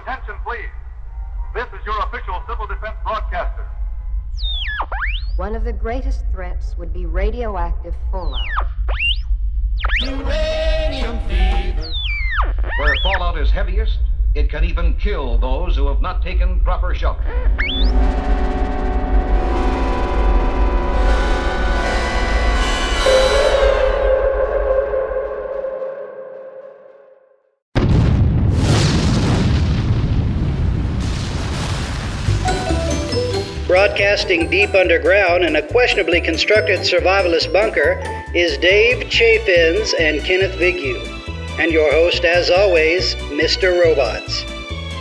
Attention, please. This is your official civil defense broadcaster. One of the greatest threats would be radioactive fallout. Uranium fever. Where fallout is heaviest, it can even kill those who have not taken proper shelter. Broadcasting deep underground in a questionably constructed survivalist bunker is Dave CHAFINZ and KENNETH VIGUE, and your host as always, Mr. Robots.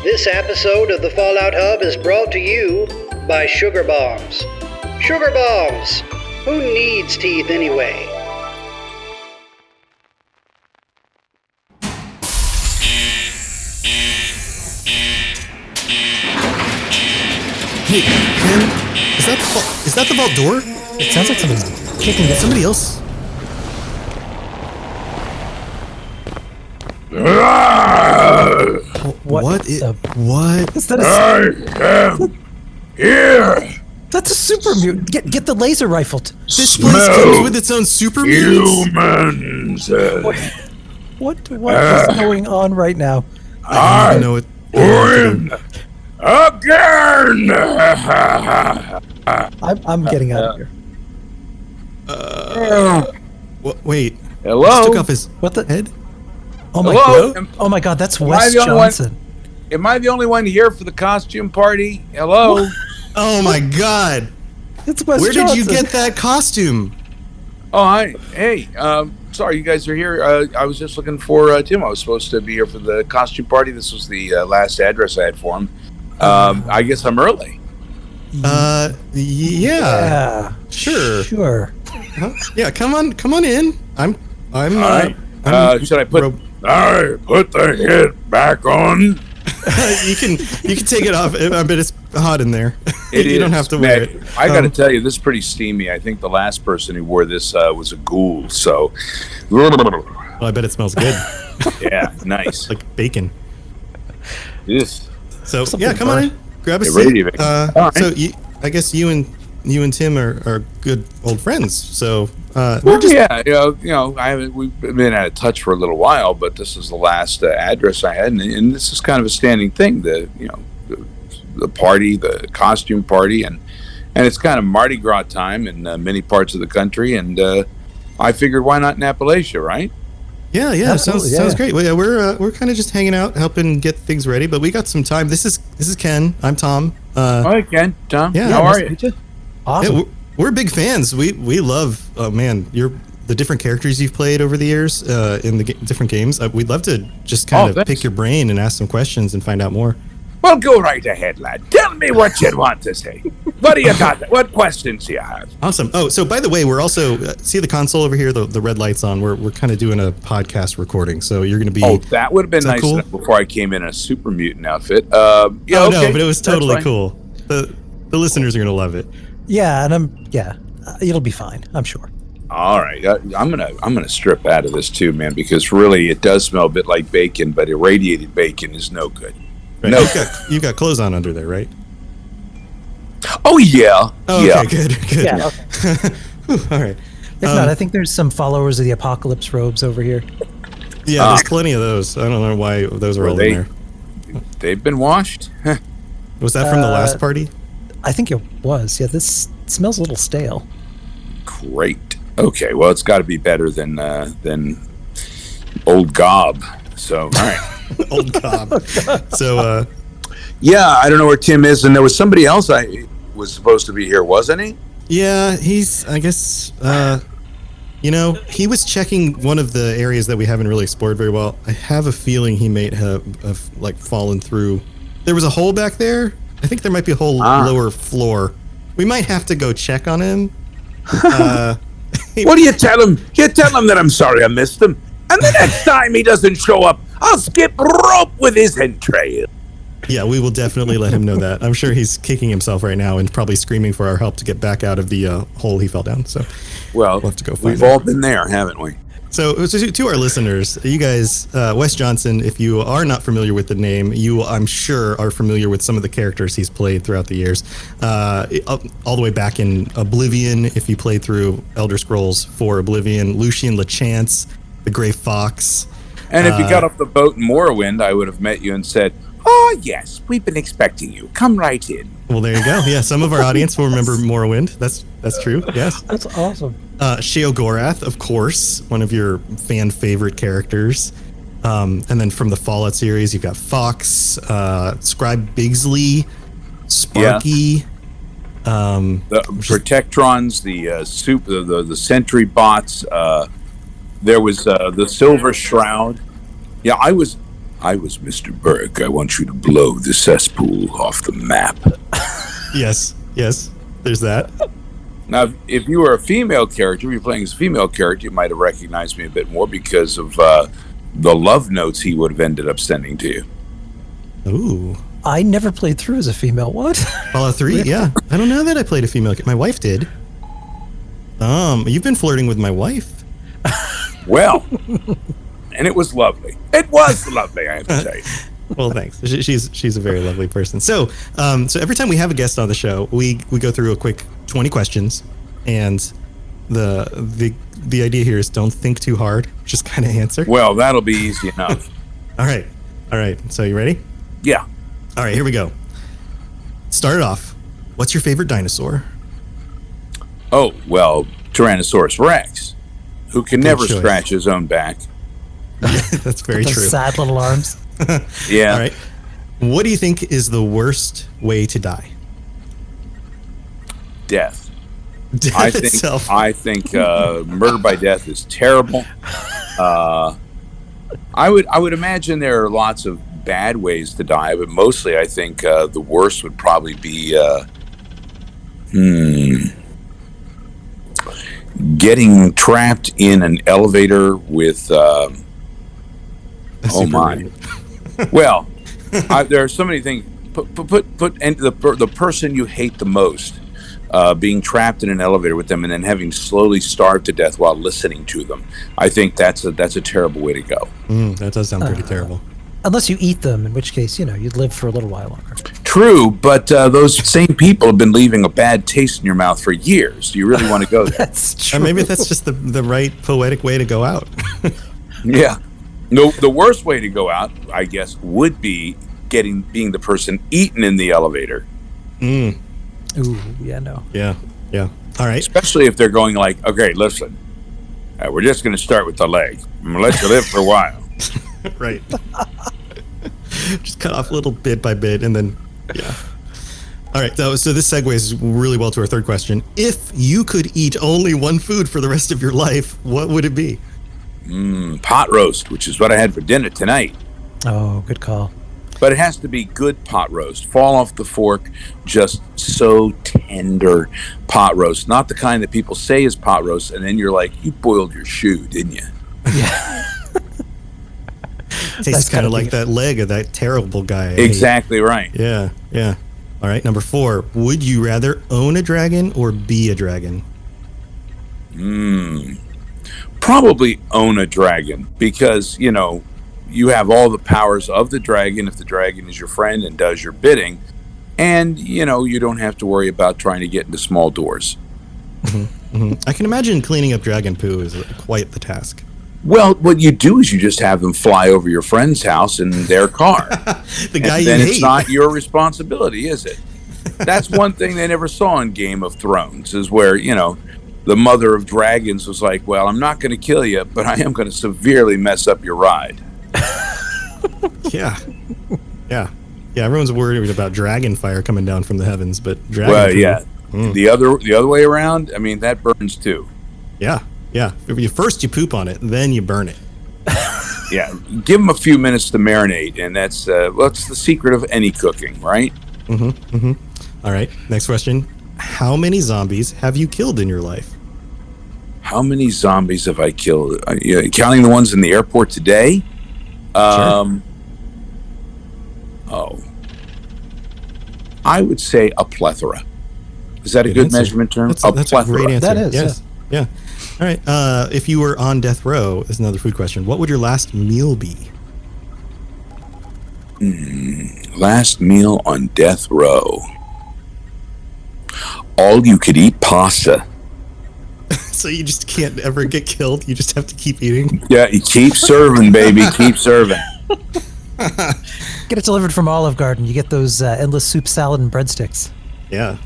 This episode of the Fallout Hub is brought to you by Sugar Bombs. Sugar Bombs! Who needs teeth anyway? Hey, Ken, is that the vault door? It sounds like somebody's kicking it. Somebody else. What? Is that I am here. That's a super mutant. Get the laser rifled. This place comes with its own super mutants. Humans. What is going on right now? I don't even know it. Win again. I'm getting out of here. Wait. Hello? He took off his head? Oh my Hello? god! Oh my god! That's Am I Wes the only one- Johnson. Am I the only one here for the costume party? Hello? Oh my god. It's Wes Where Johnson. did you get that costume? Oh, hi. Hey, sorry you guys are here. I was just looking for Tim. I was supposed to be here for the costume party. This was the last address I had for him. I guess I'm early. Yeah. Sure. Sure. Yeah, come on in. I'm Should I put the hit back on? you can take it off. I bet it's hot in there. You don't have to wear it. I got to tell you, this is pretty steamy. I think the last person who wore this was a ghoul. So, Well, I bet it smells good. yeah, nice. Like bacon. Yes. So yeah, come on in. Grab a Get seat. ready, Vic. All right. So I guess you and Tim are good old friends. So Well, we've been out of touch for a little while, but this is the last address I had, and this is kind of a standing thing. The party, the costume party, and it's kind of Mardi Gras time in many parts of the country, and I figured why not in Appalachia, right? Yeah, sounds great. Well, yeah, we're kind of just hanging out, helping get things ready, but we got some time. This is Ken. I'm Tom. Hi, Ken. Tom. Yeah, how are you? Awesome. Yeah, we're big fans. We love. Oh man, the different characters you've played over the years in the different games. We'd love to just kind of pick your brain and ask some questions and find out more. Well, go right ahead, lad. Tell me what you want to say. What do you got? What questions do you have? Awesome. Oh, so by the way, we're also see the console over here, the red lights on. We're kind of doing a podcast recording, so you're going to be. Oh, that would have been nice cool? before I came in a super mutant outfit. No, but it was totally cool. The listeners are going to love it. Yeah, and it'll be fine. I'm sure. All right, I'm gonna strip out of this too, man, because really it does smell a bit like bacon, but irradiated bacon is no good. Right. No, you've got clothes on under there, right? Oh yeah. Oh, yeah. Okay, good. Yeah. Okay. All right. If not, I think there's some followers of the apocalypse robes over here. Yeah, there's plenty of those. I don't know why those are all in there. They've been washed. Was that from the last party? I think it was. Yeah, this smells a little stale. Great. Okay, well, it's got to be better than old gob. So, all right. Old cob. So, yeah, I don't know where Tim is, and there was somebody else I was supposed to be here, wasn't he? Yeah, he's. I guess. He was checking one of the areas that we haven't really explored very well. I have a feeling he may have fallen through. There was a hole back there. I think there might be a whole lower floor. We might have to go check on him. What do you tell him? You tell him that I'm sorry I missed him. And the next time he doesn't show up, I'll skip rope with his entrails. Yeah, we will definitely let him know that. I'm sure he's kicking himself right now and probably screaming for our help to get back out of the hole he fell down. So, we'll have to go find we've him. all been there, haven't we? So to our listeners, you guys, Wes Johnson, if you are not familiar with the name, you, I'm sure, are familiar with some of the characters he's played throughout the years. All the way back in Oblivion, if you played through Elder Scrolls for Oblivion, Lucian LeChance, the Grey Fox. And if you got off the boat in Morrowind, I would have met you and said, "Oh, yes, we've been expecting you. Come right in." Well, there you go. Yeah, some of our audience will remember Morrowind. That's true. Yes. That's awesome. Sheogorath, of course, one of your fan favorite characters. And then from the Fallout series, you've got Fawkes, Scribe Bigsley, Sparky. The protectrons, the sentry bots. There was the Silver Shroud. Yeah, I was Mr. Burke. I want you to blow the cesspool off the map. Yes, there's that. Now, if you were a female character, if you're playing as a female character, you might have recognized me a bit more because of the love notes he would have ended up sending to you. Ooh. I never played through as a female. What? Fallout 3? Yeah. I don't know that I played a female. My wife did. You've been flirting with my wife. Well, and it was lovely. It was lovely, I have to say. Well, thanks. She's a very lovely person. So every time we have a guest on the show, we go through a quick 20 questions, and the idea here is don't think too hard, just kind of answer. Well, that'll be easy enough. All right. So you ready? Yeah. All right, here we go. Start it off. What's your favorite dinosaur? Oh, well, Tyrannosaurus Rex, who can never choice. scratch his own back. That's very Those true. sad little arms. Yeah. All right. What do you think is the worst way to die? Death. Death itself. I think murder by death is terrible. I would imagine there are lots of bad ways to die, but mostly I think the worst would probably be getting trapped in an elevator with oh my. Well, there are so many things. Put and the person you hate the most, being trapped in an elevator with them, and then having slowly starved to death while listening to them. I think that's a terrible way to go. That does sound pretty terrible. Unless you eat them, in which case, you'd live for a little while longer. True, but those same people have been leaving a bad taste in your mouth for years. Do you really want to go there? That's true. Or maybe that's just the right poetic way to go out. Yeah. No, the worst way to go out, I guess, would be being the person eaten in the elevator. Ooh, yeah, no. Yeah. All right. Especially if they're going like, okay, listen, we're just going to start with the leg. I'm going to let you live for a while. Right. Just cut off little bit by bit, and then, yeah. All right, so this segues really well to our third question. If you could eat only one food for the rest of your life, what would it be? Pot roast, which is what I had for dinner tonight. Oh, good call. But it has to be good pot roast. Fall off the fork, just so tender pot roast. Not the kind that people say is pot roast, and then you're like, you boiled your shoe, didn't you? Yeah. Tastes kind of like that leg of that terrible guy. Exactly right. Yeah. All right, number 4. Would you rather own a dragon or be a dragon? Probably own a dragon because, you have all the powers of the dragon if the dragon is your friend and does your bidding. And, you don't have to worry about trying to get into small doors. I can imagine cleaning up dragon poo is quite the task. Well, what you do is you just have them fly over your friend's house in their car. The guy and then you it's hate. not your responsibility, is it? That's one thing they never saw in Game of Thrones is where, the mother of dragons was like, well, I'm not going to kill you, but I am going to severely mess up your ride. Yeah. Everyone's worried about dragon fire coming down from the heavens, but dragon Well, poo, yeah. The other way around, I mean, that burns too. Yeah. First you poop on it, then you burn it. Yeah, give them a few minutes to marinate, and that's the secret of any cooking, right? All right, next question. How many zombies have you killed in your life? How many zombies have I killed? Counting the ones in the airport today? Sure. I would say a plethora. Is that a good answer. measurement term? That's a great answer. That is, yes. Yeah. All right. If you were on death row, is another food question. What would your last meal be? Last meal on death row. All you could eat pasta. So you just can't ever get killed. You just have to keep eating. Yeah, you keep serving, baby. Keep serving. Get it delivered from Olive Garden. You get those endless soup salad and breadsticks. Yeah.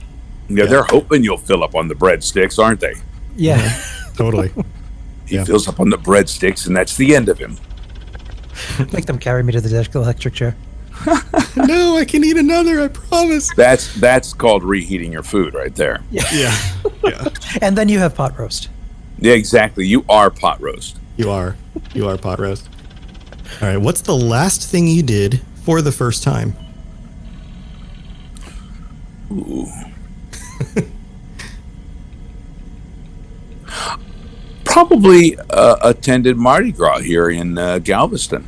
Yeah, they're hoping you'll fill up on the breadsticks, aren't they? Yeah. Totally. He fills up on the breadsticks, and that's the end of him. Make them carry me to the electric chair. No, I can eat another, I promise. That's called reheating your food right there. Yeah. And then you have pot roast. Yeah, exactly. You are pot roast. You are pot roast. All right. What's the last thing you did for the first time? Ooh. Probably attended Mardi Gras here in Galveston.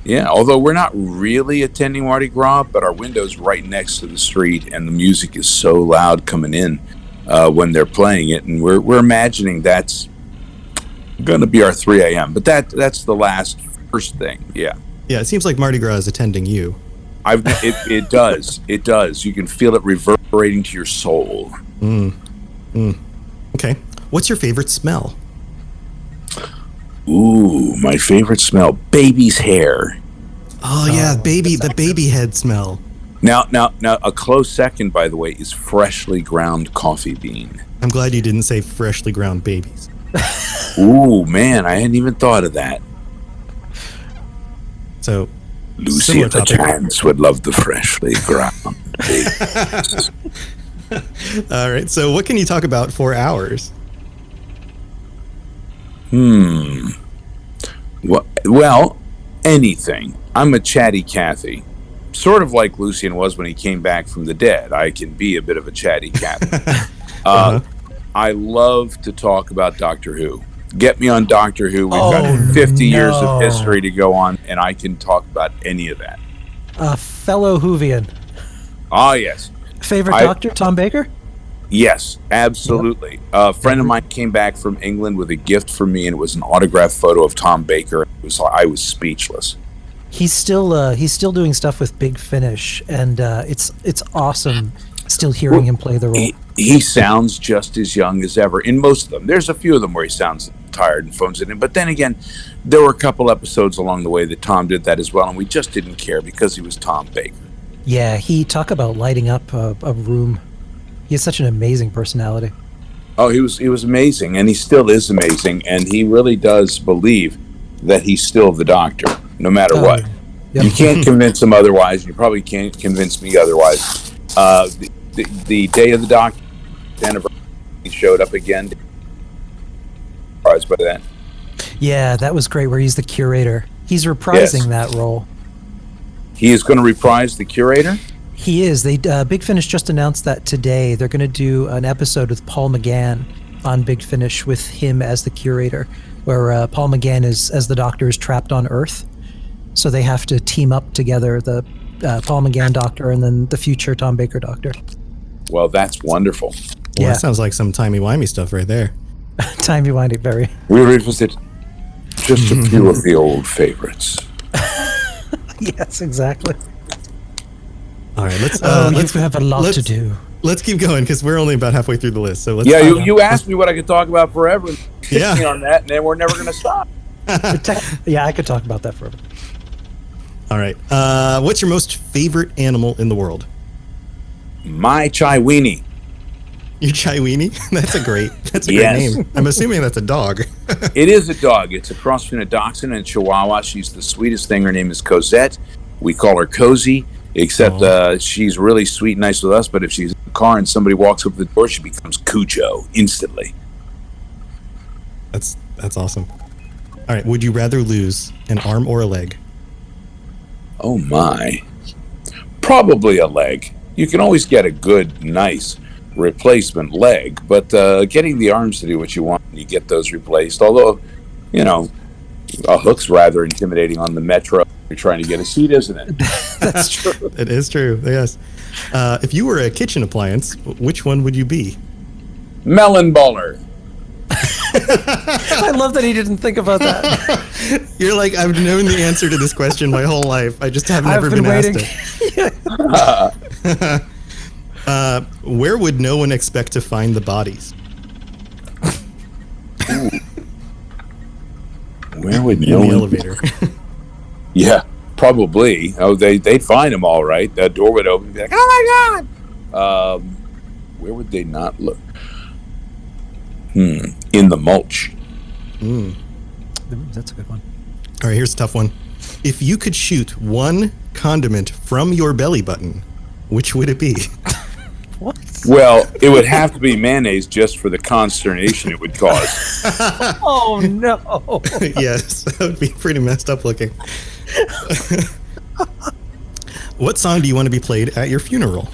Yeah, although we're not really attending Mardi Gras, but our window's right next to the street, and the music is so loud coming in when they're playing it, and we're imagining that's going to be our 3 a.m. But that's the first thing. Yeah. Yeah, it seems like Mardi Gras is attending you. It does. It does. You can feel it reverberating to your soul. Okay. What's your favorite smell? Ooh, my favorite smell: baby's hair. Oh yeah, the baby head smell. Now, a close second, by the way, is freshly ground coffee bean. I'm glad you didn't say freshly ground babies. Ooh, man, I hadn't even thought of that. So, Lucy at the Chance would love the freshly ground babies. All right, so what can you talk about for hours? Well, anything. I'm a chatty Cathy. Sort of like Lucian was when he came back from the dead. I can be a bit of a chatty Cathy. I love to talk about Doctor Who. Get me on Doctor Who. We've got 50 years of history to go on, and I can talk about any of that. A fellow Whovian. Ah, yes. Favorite Doctor, Tom Baker? Yes, absolutely. Yep. A friend of mine came back from England with a gift for me, and it was an autographed photo of Tom Baker. I was speechless. He's still doing stuff with Big Finish, and it's awesome still hearing him play the role. He sounds just as young as ever in most of them. There's a few of them where he sounds tired and phones it in, but then again, there were a couple episodes along the way that Tom did that as well, and we just didn't care because he was Tom Baker. Yeah, he talk about lighting up a room. He has such an amazing personality. Oh, he was amazing, and he still is amazing, and he really does believe that he's still the Doctor, no matter what. Yep. You can't convince him otherwise. You probably can't convince me otherwise. The day of the Doctor anniversary, he showed up again. Surprised by that. Yeah, that was great. Where he's the curator. He's reprising that role. He is going to reprise the curator. He is. Big Finish just announced that today. They're going to do an episode with Paul McGann on Big Finish with him as the curator, where Paul McGann as the Doctor is trapped on Earth. So they have to team up together, the Paul McGann Doctor and then the future Tom Baker Doctor. Well, that's wonderful. Well, that sounds like some timey-wimey stuff right there. Timey-wimey, very. We revisit just a few of the old favorites. Yes, exactly. All right, let's have a lot to do. Let's keep going because we're only about halfway through the list. So let's you asked me what I could talk about forever. Yeah, me on that, and then we're never going to stop. Yeah, I could talk about that forever. All right, what's your most favorite animal in the world? My Chai Weenie. Your Chai Weenie? That's a great name. I'm assuming that's a dog. It is a dog. It's a cross between a dachshund and a chihuahua. She's the sweetest thing. Her name is Cosette. We call her Cozy. Except she's really sweet and nice with us, but if she's in the car and somebody walks up the door, she becomes Cujo instantly. That's awesome. All right, would you rather lose an arm or a leg? Oh my. Probably a leg. You can always get a good, nice replacement leg, but getting the arms to do what you want, you get those replaced. Although, a hook's rather intimidating on the metro. You're trying to get a seat, isn't it? That's true. It is true, yes. If you were a kitchen appliance, which one would you be? Melon baller. I love that he didn't think about that. You're like, I've known the answer to this question my whole life. I just have never I've been waiting. asked it. Where would no one expect to find the bodies? Where would In no the one? elevator. Yeah, probably. Oh, they'd find them all right. That door would open and be like, oh my God. Where would they not look? In the mulch. That's a good one. All right, here's a tough one. If you could shoot one condiment from your belly button, which would it be? What? Well, it would have to be mayonnaise just for the consternation it would cause. Oh, no. Yes, that would be pretty messed up looking. What song do you want to be played at your funeral?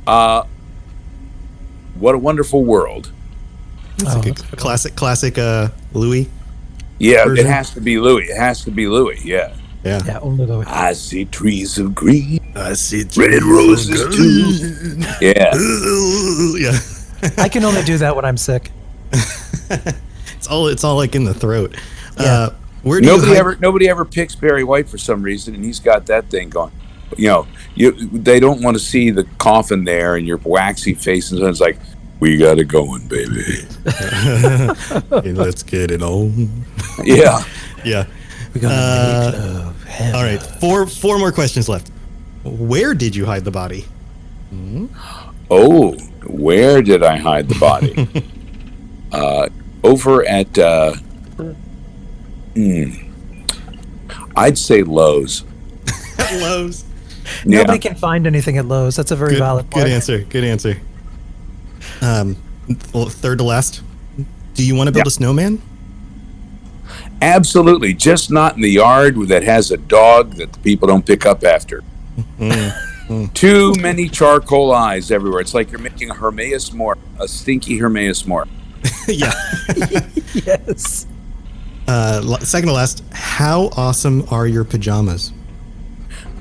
What a Wonderful World. That's a good classic Louis. Yeah, version. it has to be Louis. It has to be Louis, yeah. Yeah. Yeah, only though. I see trees of green, I see red roses too. Yeah. Yeah. I can only do that when I'm sick. It's all like in the throat. Yeah. Where do Nobody ever picks Barry White for some reason, and he's got that thing going. They don't want to see the coffin there and your waxy face, and it's like, we got it going, baby. Hey, let's get it on. Yeah. Yeah. We're gonna make love. Hell. All right. Four more questions left. Where did you hide the body? Oh, where did I hide the body? Over at I'd say Lowe's. At Lowe's. Yeah. Nobody can find anything at Lowe's. That's a very valid point. Good answer. Third to last. Do you want to build a snowman? Absolutely, just not in the yard that has a dog that the people don't pick up after. Too many charcoal eyes everywhere. It's like you're making a Hermaeus Mort, a stinky Hermaeus Mort. Yeah. Yes. Second to last. How awesome are your pajamas?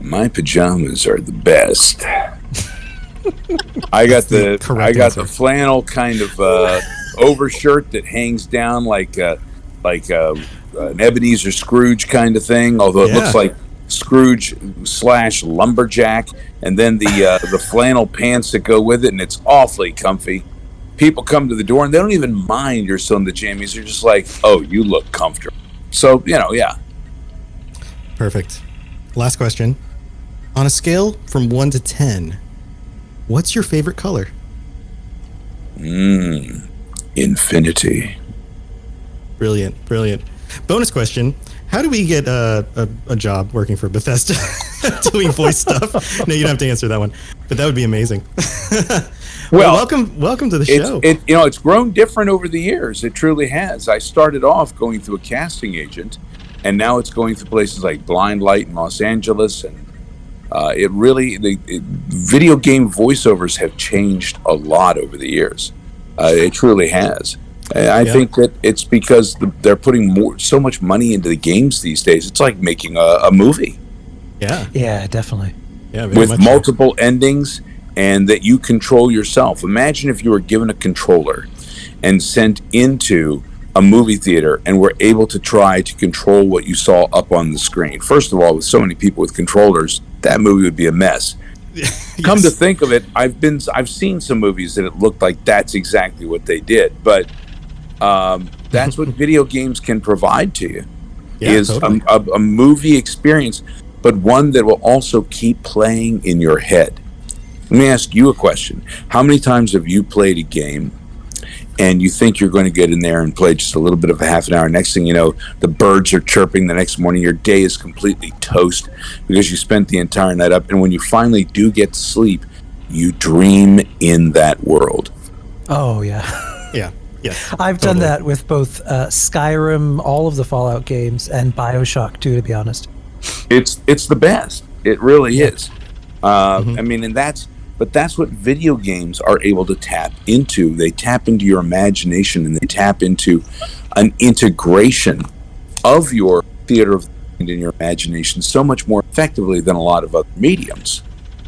My pajamas are the best. I got the answer. flannel kind of overshirt that hangs down like an Ebenezer Scrooge kind of thing, although it looks like Scrooge/lumberjack, and then the flannel pants that go with it, and it's awfully comfy. People come to the door and they don't even mind you're still in the jammies. They're just like, oh, you look comfortable. So, yeah. Perfect. Last question. On a scale from 1 to 10, what's your favorite color? Infinity. Brilliant. Bonus question. How do we get a job working for Bethesda doing voice stuff? No, you don't have to answer that one, but that would be amazing. Well, welcome to the show. It's grown different over the years. It truly has. I started off going through a casting agent, and now it's going through places like Blind Light in Los Angeles, and video game voiceovers have changed a lot over the years. It truly has. I think that it's because they're putting so much money into the games these days. It's like making a movie. Yeah. Yeah, definitely. Yeah, with multiple endings, and that you control yourself. Imagine if you were given a controller and sent into a movie theater and were able to try to control what you saw up on the screen. First of all, with so many people with controllers, that movie would be a mess. Yes. Come to think of it, I've seen some movies that it looked like that's exactly what they did, but that's what video games can provide to you. Is totally. a movie experience, but one that will also keep playing in your head. Let me ask you a question. How many times have you played a game and you think you're going to get in there and play just a little bit of a half an hour? Next thing you know, the birds are chirping the next morning. Your day is completely toast because you spent the entire night up. And when you finally do get to sleep, you dream in that world. Oh, yeah. Yeah. I've done that with both Skyrim, all of the Fallout games, and BioShock 2, to be honest. It's the best. It really is. I mean, and that's what video games are able to tap into. They tap into your imagination, and they tap into an integration of your theater of the mind in your imagination so much more effectively than a lot of other mediums.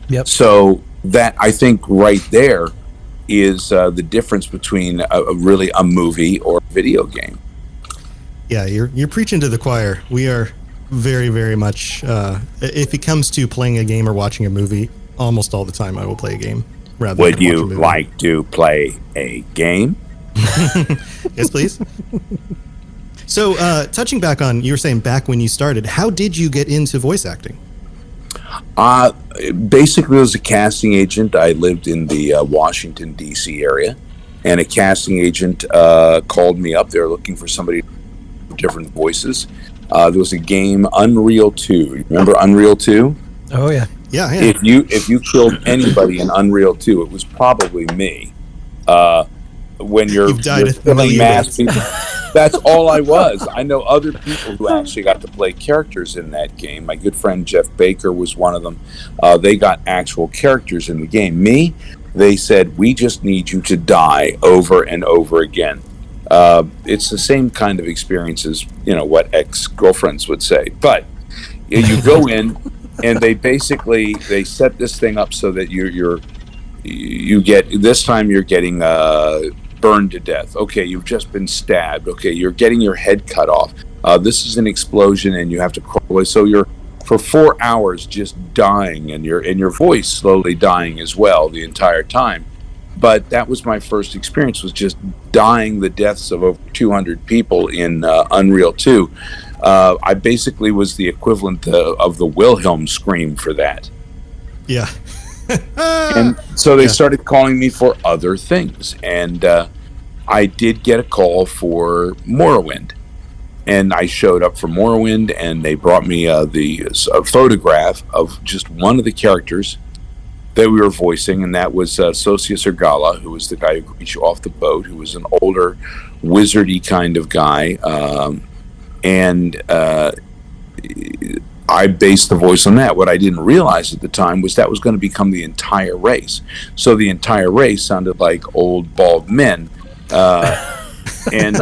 Yep. So that, I think, right there is the difference between really a movie or a video game. Yeah, you're preaching to the choir. We are very, very much, if it comes to playing a game or watching a movie, almost all the time I will play a game rather Would than watch a you movie. like to play a game? Yes, please. So, touching back on, you were saying back when you started, how did you get into voice acting? Basically, as a casting agent, I lived in the Washington, D.C. area, and a casting agent called me up. They were looking for somebody with different voices. There was a game, Unreal 2. Remember Unreal 2? Oh, yeah. Yeah. If you killed anybody in Unreal 2, it was probably me. When you're You've killing mass people, that's all I was. I know other people who actually got to play characters in that game. My good friend Jeff Baker was one of them. They got actual characters in the game. Me, they said, we just need you to die over and over again. It's the same kind of experience as, what ex-girlfriends would say. But you go in, and they set this thing up so that you get, this time you're getting burned to death. Okay, you've just been stabbed. Okay, you're getting your head cut off. This is an explosion, and you have to crawl away. So you're for 4 hours just dying, and your voice slowly dying as well the entire time. But that was my first experience, was just dying the deaths of over 200 people in Unreal 2. I basically was the equivalent of the Wilhelm scream for that. Yeah. And so they started calling me for other things, and I did get a call for Morrowind, and I showed up for Morrowind, and they brought me the photograph of just one of the characters that we were voicing, and that was Sosia Sergala, who was the guy who greets you off the boat, who was an older wizardy kind of guy, and I based the voice on that. What I didn't realize at the time was that was going to become the entire race. So the entire race sounded like old bald men. And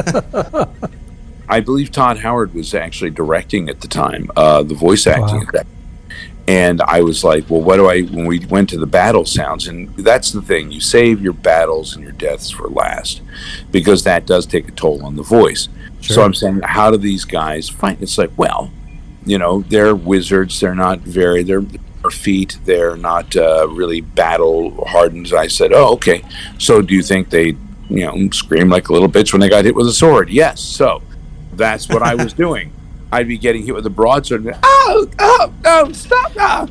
I believe Todd Howard was actually directing at the time, the voice acting at that. And I was like, well, when we went to the battle sounds, and that's the thing, you save your battles and your deaths for last, because that does take a toll on the voice. Sure. So I'm saying, how do these guys fight? It's like, well, they're wizards. They're not their feet. They're not really battle hardened. I said, oh, okay. So do you think they, scream like a little bitch when they got hit with a sword? Yes. So that's what I was doing. I'd be getting hit with a broadsword. And oh, stop.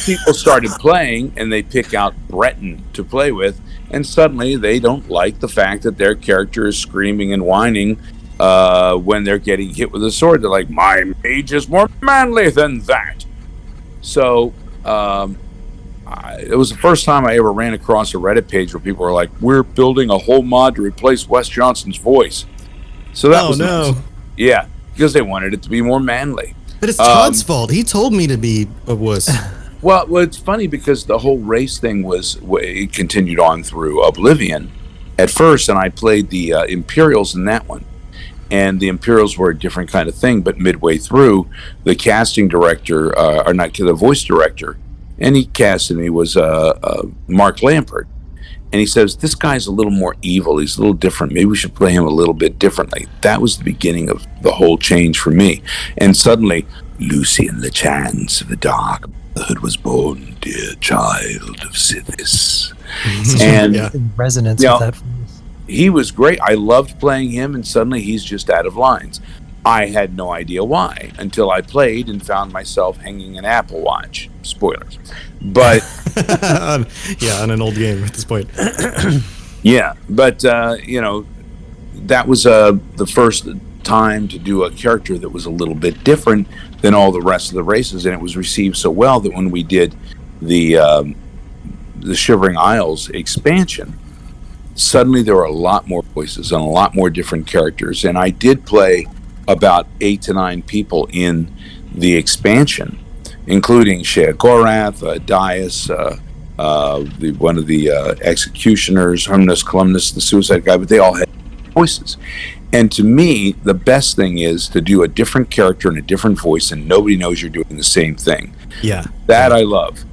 People started playing, and they pick out Breton to play with, and suddenly they don't like the fact that their character is screaming and whining when they're getting hit with a sword. They're like, my mage is more manly than that. So it was the first time I ever ran across a Reddit page where people were like, we're building a whole mod to replace Wes Johnson's voice. So that was nice. Yeah, because they wanted it to be more manly. But it's Todd's fault. He told me to be a wuss. Well, it's funny because the whole race thing it continued on through Oblivion at first, and I played the Imperials in that one. And the Imperials were a different kind of thing, but midway through, the casting director, the voice director, and he casted me, was Mark Lampert. And he says, this guy's a little more evil. He's a little different. Maybe we should play him a little bit differently. That was the beginning of the whole change for me. And suddenly, Lucian the Chance of the Dark Brotherhood was born, dear child of Sithis. And resonance with that. He was great. I loved playing him, and suddenly he's just out of lines. I had no idea why until I played and found myself hanging an Apple Watch. Spoilers. But on an old game at this point. Yeah, but that was the first time to do a character that was a little bit different than all the rest of the races, and it was received so well that when we did the Shivering Isles expansion, suddenly there were a lot more voices and a lot more different characters, and I did play about 8 to 9 people in the expansion, including Sheogorath, Dias, one of the executioners, Humnus Columnus, the suicide guy, but they all had voices. And to me, the best thing is to do a different character and a different voice, and nobody knows you're doing the same thing. Yeah. That I love.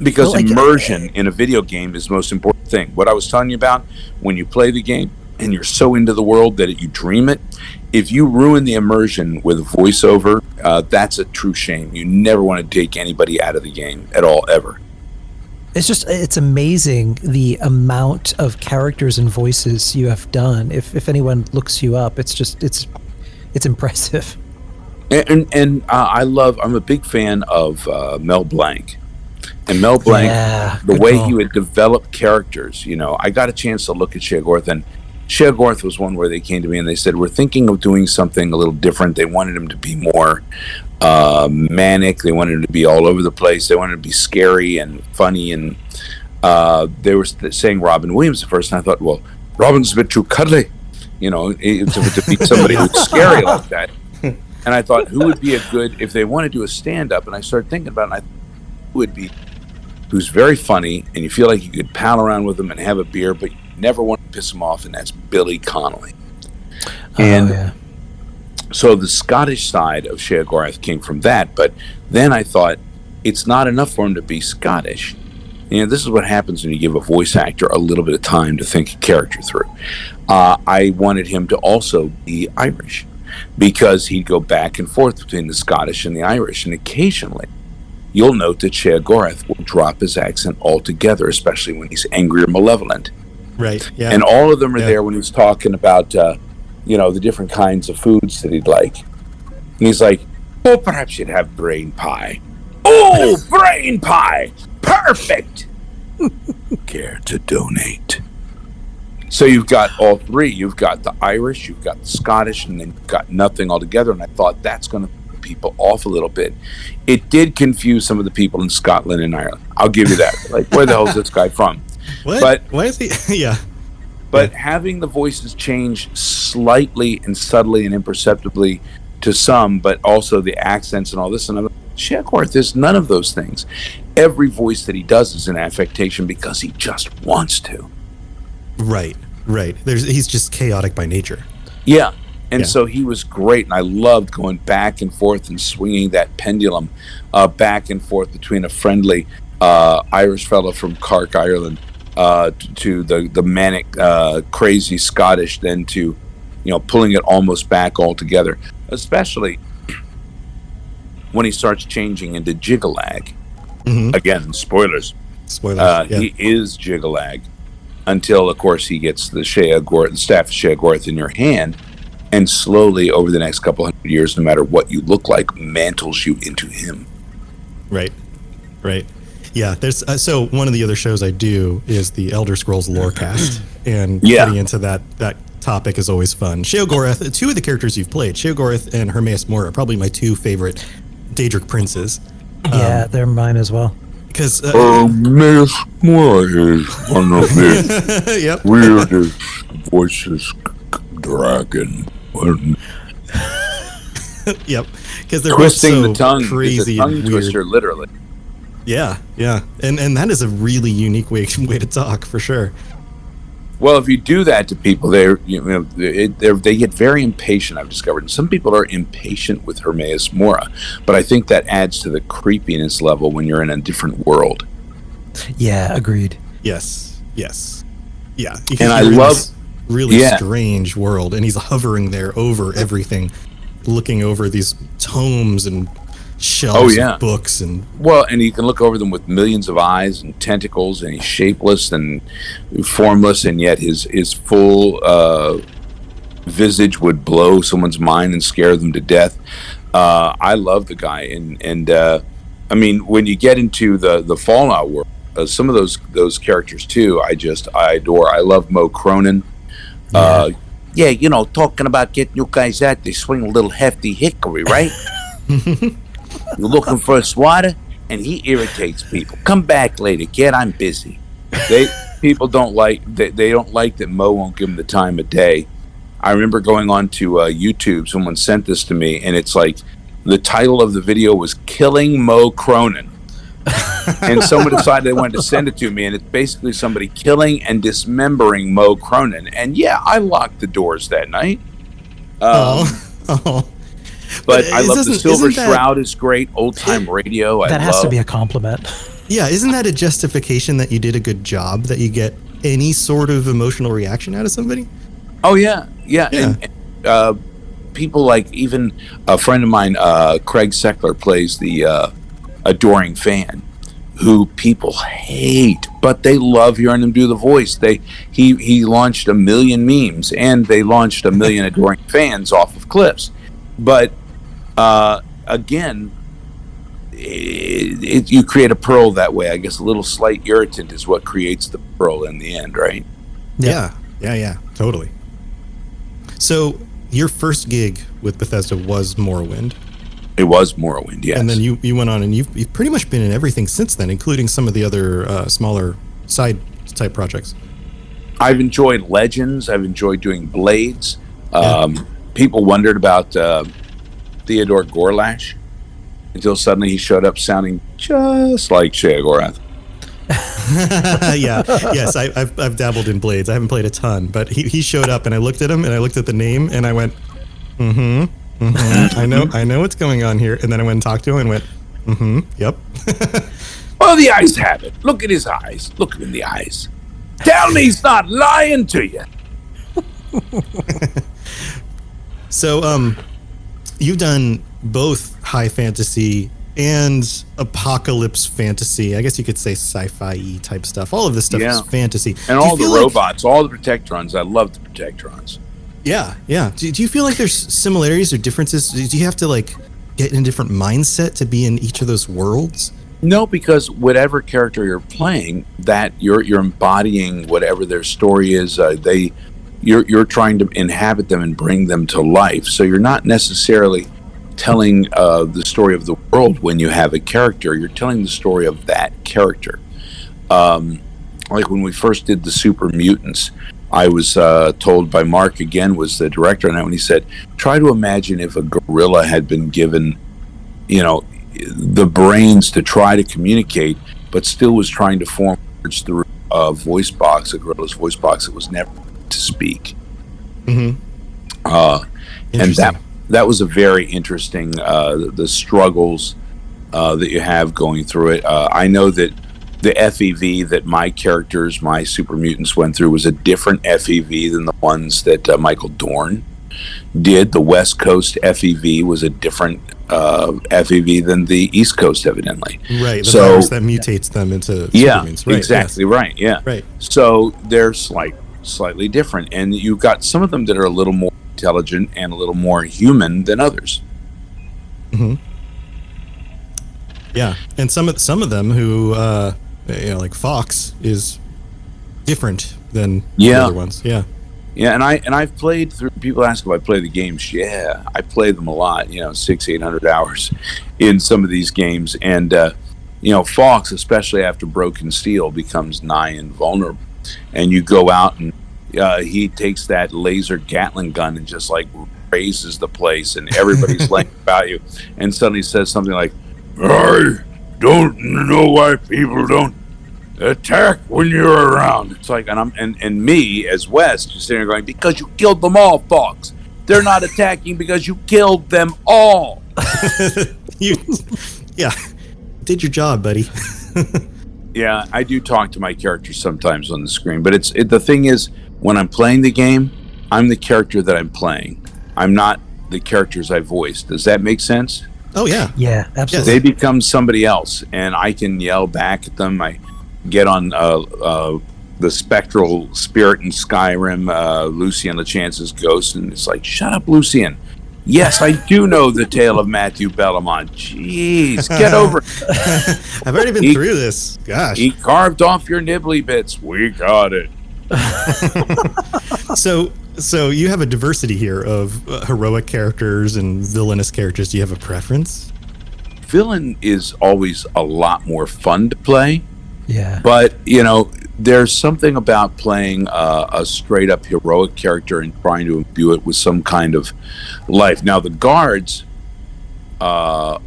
Because immersion in a video game is the most important thing. What I was telling you about, when you play the game and you're so into the world that you dream it, if you ruin the immersion with a voiceover, that's a true shame. You never want to take anybody out of the game at all, ever. It's amazing the amount of characters and voices you have done. If anyone looks you up, it's impressive. And I'm a big fan of Mel Blanc. And Mel Blanc, the way he would develop characters, I got a chance to look at Sheogorath, and Sheogorath was one where they came to me and they said, we're thinking of doing something a little different. They wanted him to be more manic. They wanted him to be all over the place. They wanted him to be scary and funny. And they were saying Robin Williams at first, and I thought, well, Robin's a bit too cuddly, to be somebody who's scary like that. And I thought, who would be a good, if they want to do a stand-up, and I started thinking about it, and I thought, who would be, who's very funny, and you feel like you could pal around with him and have a beer, but you never want to piss him off, and that's Billy Connolly. So the Scottish side of Sheogorath came from that, but then I thought, it's not enough for him to be Scottish. This is what happens when you give a voice actor a little bit of time to think a character through. I wanted him to also be Irish, because he'd go back and forth between the Scottish and the Irish, and occasionally you'll note that Sheogorath will drop his accent altogether, especially when he's angry or malevolent. Right, yeah. And all of them are there when he's talking about, the different kinds of foods that he'd like. And he's like, oh, perhaps you'd have brain pie. Oh, brain pie! Perfect! Care to donate? So you've got all three. You've got the Irish, you've got the Scottish, and then you've got nothing altogether. And I thought that's going to put people off a little bit. It did confuse some of the people in Scotland and Ireland. I'll give you that. Like, where the hell is this guy from? What? But why is he? Yeah. But having the voices change slightly and subtly and imperceptibly to some, but also the accents and all this, and I'm like, Sheogorath is none of those things. Every voice that he does is an affectation because he just wants to. Right. He's just chaotic by nature. Yeah. And so he was great, and I loved going back and forth and swinging that pendulum back and forth between a friendly Irish fellow from Cork, Ireland, to the manic, crazy Scottish, then to, pulling it almost back altogether, especially when he starts changing into Jigalag. Mm-hmm. Again, spoilers. He is Jigalag until, of course, he gets the staff of Sheogorath in your hand, and slowly over the next couple hundred years, no matter what you look like, mantles you into him. Right. Yeah, there's so one of the other shows I do is the Elder Scrolls Lorecast, and getting into that topic is always fun. Sheogorath, two of the characters you've played, Sheogorath and Hermaeus Mora, are probably my two favorite Daedric princes. Yeah, they're mine as well. Because Hermaeus Mora is one of the weirdest voices dragon. Yep, because they're twisting so the tongue, crazy, tongue and twister, weird. literally. Yeah, and that is a really unique way to talk, for sure. Well, if you do that to people, they get very impatient. I've discovered, and some people are impatient with Hermaeus Mora, but I think that adds to the creepiness level when you're in a different world. Yeah, agreed. Yes, yeah. And I love really strange world, and he's hovering there over everything, looking over these tomes and shelves of books, and you can look over them with millions of eyes and tentacles, and he's shapeless and formless, and yet his full visage would blow someone's mind and scare them to death. I love the guy, and I mean, when you get into the Fallout world, some of those characters too, I adore. I love Mo Cronin. Talking about getting you guys out, they swing a little hefty hickory, right? You're looking for a swatter, and he irritates people. Come back later, kid. I'm busy. People don't like they don't like that Mo won't give them the time of day. I remember going on to YouTube. Someone sent this to me, and it's like the title of the video was "Killing Mo Cronin," and someone decided they wanted to send it to me, and it's basically somebody killing and dismembering Mo Cronin. And I locked the doors that night. But I love the Silver Shroud is great. Old time radio. That has to be a compliment. Yeah, isn't that a justification that you did a good job, that you get any sort of emotional reaction out of somebody? Oh, yeah. And, people like, even a friend of mine, Craig Seckler, plays the adoring fan, who people hate, but they love hearing him do the voice. He launched 1 million memes, and they launched 1 million adoring fans off of clips. But again, you create a pearl that way. I guess a little slight irritant is what creates the pearl in the end, right? Yeah, totally. So your first gig with Bethesda was Morrowind. It was Morrowind, yes. And then you went on, and you've pretty much been in everything since then, including some of the other smaller side type projects. I've enjoyed Legends. I've enjoyed doing Blades. People wondered about Theodore Gorlash until suddenly he showed up sounding just like Sheogorath. Yes, I've dabbled in Blades. I haven't played a ton, but he showed up, and I looked at him, and I looked at the name, and I went, I know what's going on here. And then I went and talked to him and went, yep. Well, the eyes have it. Look at his eyes. Look him in the eyes. Tell me he's not lying to you. So, you've done both high fantasy and apocalypse fantasy. I guess you could say sci-fi type stuff. All of this stuff is fantasy. And all the robots, all the protectrons. I love the protectrons. Yeah. Do you feel like there's similarities or differences? Do you have to like get in a different mindset to be in each of those worlds? No, because whatever character you're playing, that you're embodying whatever their story is. You're trying to inhabit them and bring them to life. So you're not necessarily telling the story of the world when you have a character. You're telling the story of that character. Like when we first did the supermutants, I was told by Mark, again, was the director, and when he said, try to imagine if a gorilla had been given, the brains to try to communicate, but still was trying to form words through a voice box, a gorilla's voice box that was never to speak. And that was a very interesting, the struggles that you have going through it. I know that the FEV that my characters, my super mutants, went through was a different FEV than the ones that Michael Dorn did. The West Coast FEV was a different FEV than the East Coast, evidently. Right, the virus that mutates them into super mutants. Right, exactly, yes. Right, yeah. Right. So they're slightly different, and you've got some of them that are a little more intelligent and a little more human than others. Yeah, and some of them who like Fawkes is different than the other ones. Yeah, and I've played through. People ask if I play the games. Yeah, I play them a lot. 600-800 hours in some of these games, and Fawkes, especially after Broken Steel, becomes nigh invulnerable. And you go out and he takes that laser Gatling gun and just like raises the place, and everybody's laying about you, and suddenly says something like, "I don't know why people don't attack when you're around." It's like, and me as Wes just sitting there going, "Because you killed them all, Fawkes. They're not attacking because you killed them all." Did your job, buddy. Yeah, I do talk to my characters sometimes on the screen, but the thing is, when I'm playing the game, I'm the character that I'm playing. I'm not the characters I voiced. Does that make sense? Oh, yeah. Yeah, absolutely. They become somebody else, and I can yell back at them. I get on the spectral spirit in Skyrim, Lucian LeChance's ghost, and it's like, shut up, Lucian. Yes, I do know the tale of Matthew Bellamont. Jeez, get over it. I've already been through this. Gosh. He carved off your nibbly bits. We got it. So you have a diversity here of heroic characters and villainous characters. Do you have a preference? Villain is always a lot more fun to play. Yeah. But, there's something about playing a straight up heroic character and trying to imbue it with some kind of life. Now, the guards that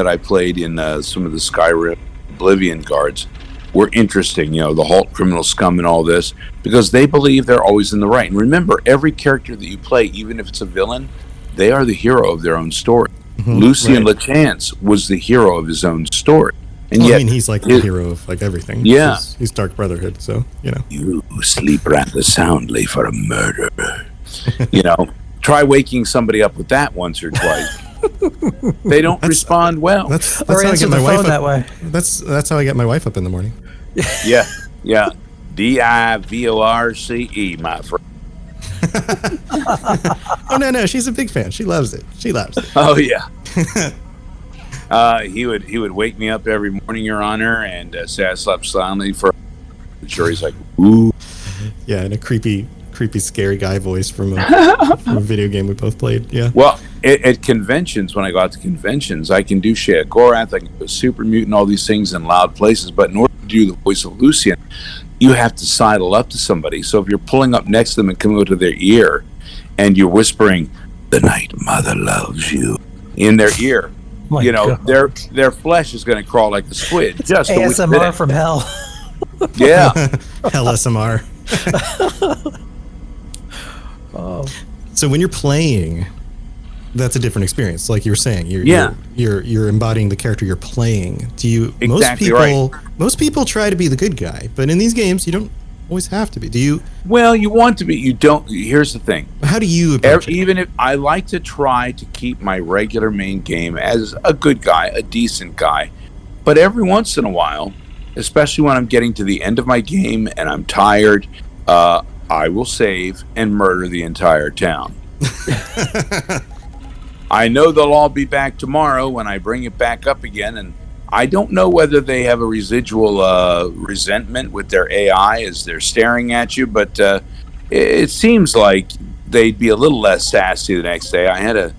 I played in some of the Skyrim Oblivion guards were interesting, the Halt Criminal Scum and all this, because they believe they're always in the right. And remember, every character that you play, even if it's a villain, they are the hero of their own story. Lucian LeChance was the hero of his own story. And well, yet, I mean, he's like the hero of like everything. Yeah. He's Dark Brotherhood, so, you know. You sleep rather soundly for a murder. You know, try waking somebody up with that once or twice. They don't respond well. That's Or how I answer get the my wife phone up. that way. That's how I get my wife up in the morning. Yeah. DIVORCE, my friend. Oh no, she's a big fan. She loves it. Oh yeah. He would wake me up every morning, Your Honor, and say I slept soundly for. I'm sure he's like, ooh. Yeah, and a creepy, scary guy voice from a video game we both played. Yeah. Well, at conventions, when I go out to conventions, I can do Sheogorath, I can do super mutant, all these things in loud places. But in order to do the voice of Lucian, you have to sidle up to somebody. So if you're pulling up next to them and coming over to their ear, and you're whispering, "The Night Mother loves you," in their ear, My God. their flesh is going to crawl like a squid. Just to whisper ASMR it. from hell. Yeah. Hell SMR. Oh. So when you're playing, that's a different experience. Like you were saying, you're embodying the character you're playing. Do you? Exactly Most people try to be the good guy, but in these games, you don't always have to be. Do you? Well, you want to be. You don't. Here's the thing. How do you approach it? Even if I like to try to keep my regular main game as a good guy, a decent guy, but every once in a while, especially when I'm getting to the end of my game and I'm tired, I will save and murder the entire town. I know they'll all be back tomorrow when I bring it back up again, and I don't know whether they have a residual resentment with their AI as they're staring at you, but it seems like they'd be a little less sassy the next day. I had a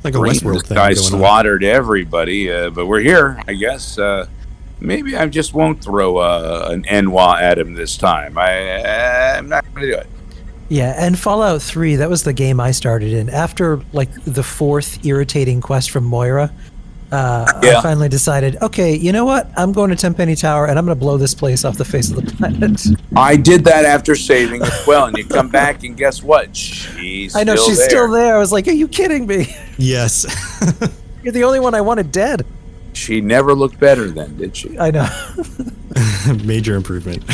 like a Westworld thing guy going on. slaughtered everybody, but we're here, I guess. Maybe I just won't throw an Enwa at him this time. I'm not going to do it. Yeah, and Fallout 3, that was the game I started in. After, like, the fourth irritating quest from Moira, I finally decided, okay, you know what? I'm going to Tenpenny Tower, and I'm going to blow this place off the face of the planet. I did that after saving as well, and you come back, and guess what? She's I know, she's still there. I was like, are you kidding me? Yes. You're the only one I wanted dead. She never looked better then, did she? I know. Major improvement.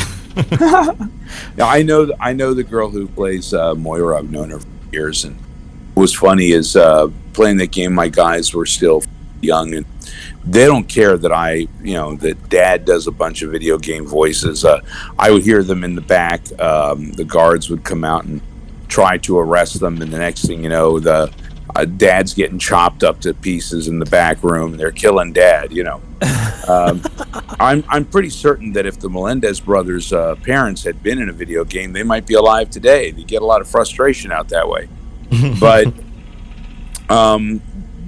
Now, I know the girl who plays Moira. I've known her for years, and what was funny is playing that game, my guys were still young, and they don't care that that Dad does a bunch of video game voices. I would hear them in the back. The guards would come out and try to arrest them, and the next thing you know, the Dad's getting chopped up to pieces in the back room, and they're killing Dad. I'm pretty certain that if the Melendez brothers' parents had been in a video game, they might be alive today. They get a lot of frustration out that way, but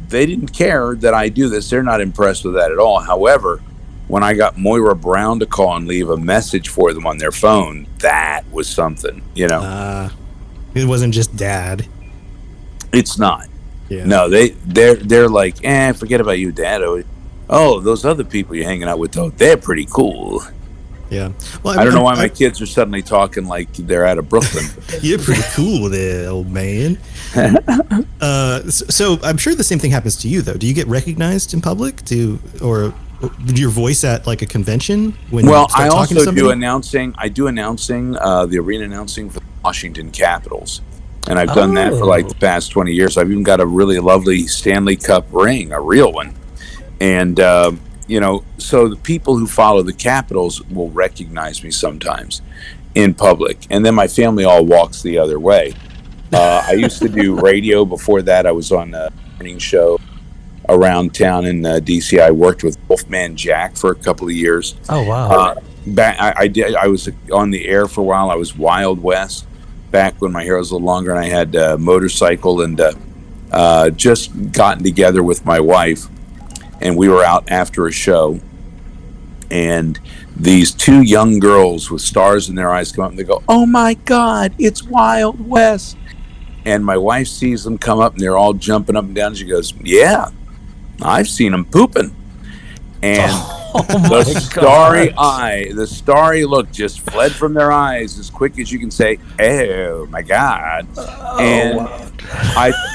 they didn't care that I do this. They're not impressed with that at all. However, when I got Moira Brown to call and leave a message for them on their phone, that was something. It wasn't just Dad. It's not. Yeah. No, they're like, forget about you, Dad. Oh, those other people you're hanging out with, though, they're pretty cool. Yeah. Well, I don't know why my kids are suddenly talking like they're out of Brooklyn. You're pretty cool there, old man. So I'm sure the same thing happens to you, though. Do you get recognized in public? Or do your voice at like a convention when you start I talking to also somebody? do announcing. I do announcing, the arena announcing for the Washington Capitals. And I've done that for like the past 20 years. I've even got a really lovely Stanley Cup ring, a real one. And, so the people who follow the Capitals will recognize me sometimes in public. And then my family all walks the other way. I used to do radio. Before that, I was on a morning show around town in D.C. I worked with Wolfman Jack for a couple of years. Oh, wow. I was on the air for a while. I was Wild West back when my hair was a little longer, and I had a motorcycle, and just gotten together with my wife, and we were out after a show, and these two young girls with stars in their eyes come up and they go, "Oh my God, it's Wild West." And my wife sees them come up and they're all jumping up and down. She goes, "Yeah, I've seen them pooping." And the starry look just fled from their eyes as quick as you can say, "Oh my God."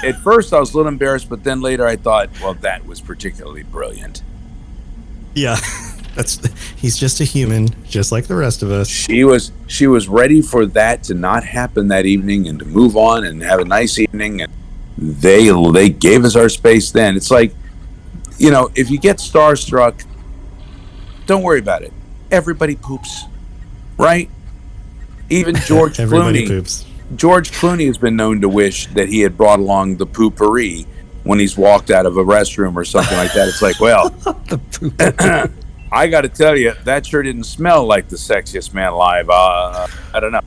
At first I was a little embarrassed, but then later I thought, well, that was particularly brilliant. Yeah. He's just a human, just like the rest of us. She was ready for that to not happen that evening and to move on and have a nice evening. And they gave us our space then. It's like, if you get starstruck, don't worry about it. Everybody poops, right? Even George Everybody Clooney. poops. George Clooney has been known to wish that he had brought along the poopery when he's walked out of a restroom or something like that. It's like, well, The poop. I got to tell you, that sure didn't smell like the sexiest man alive. I don't know.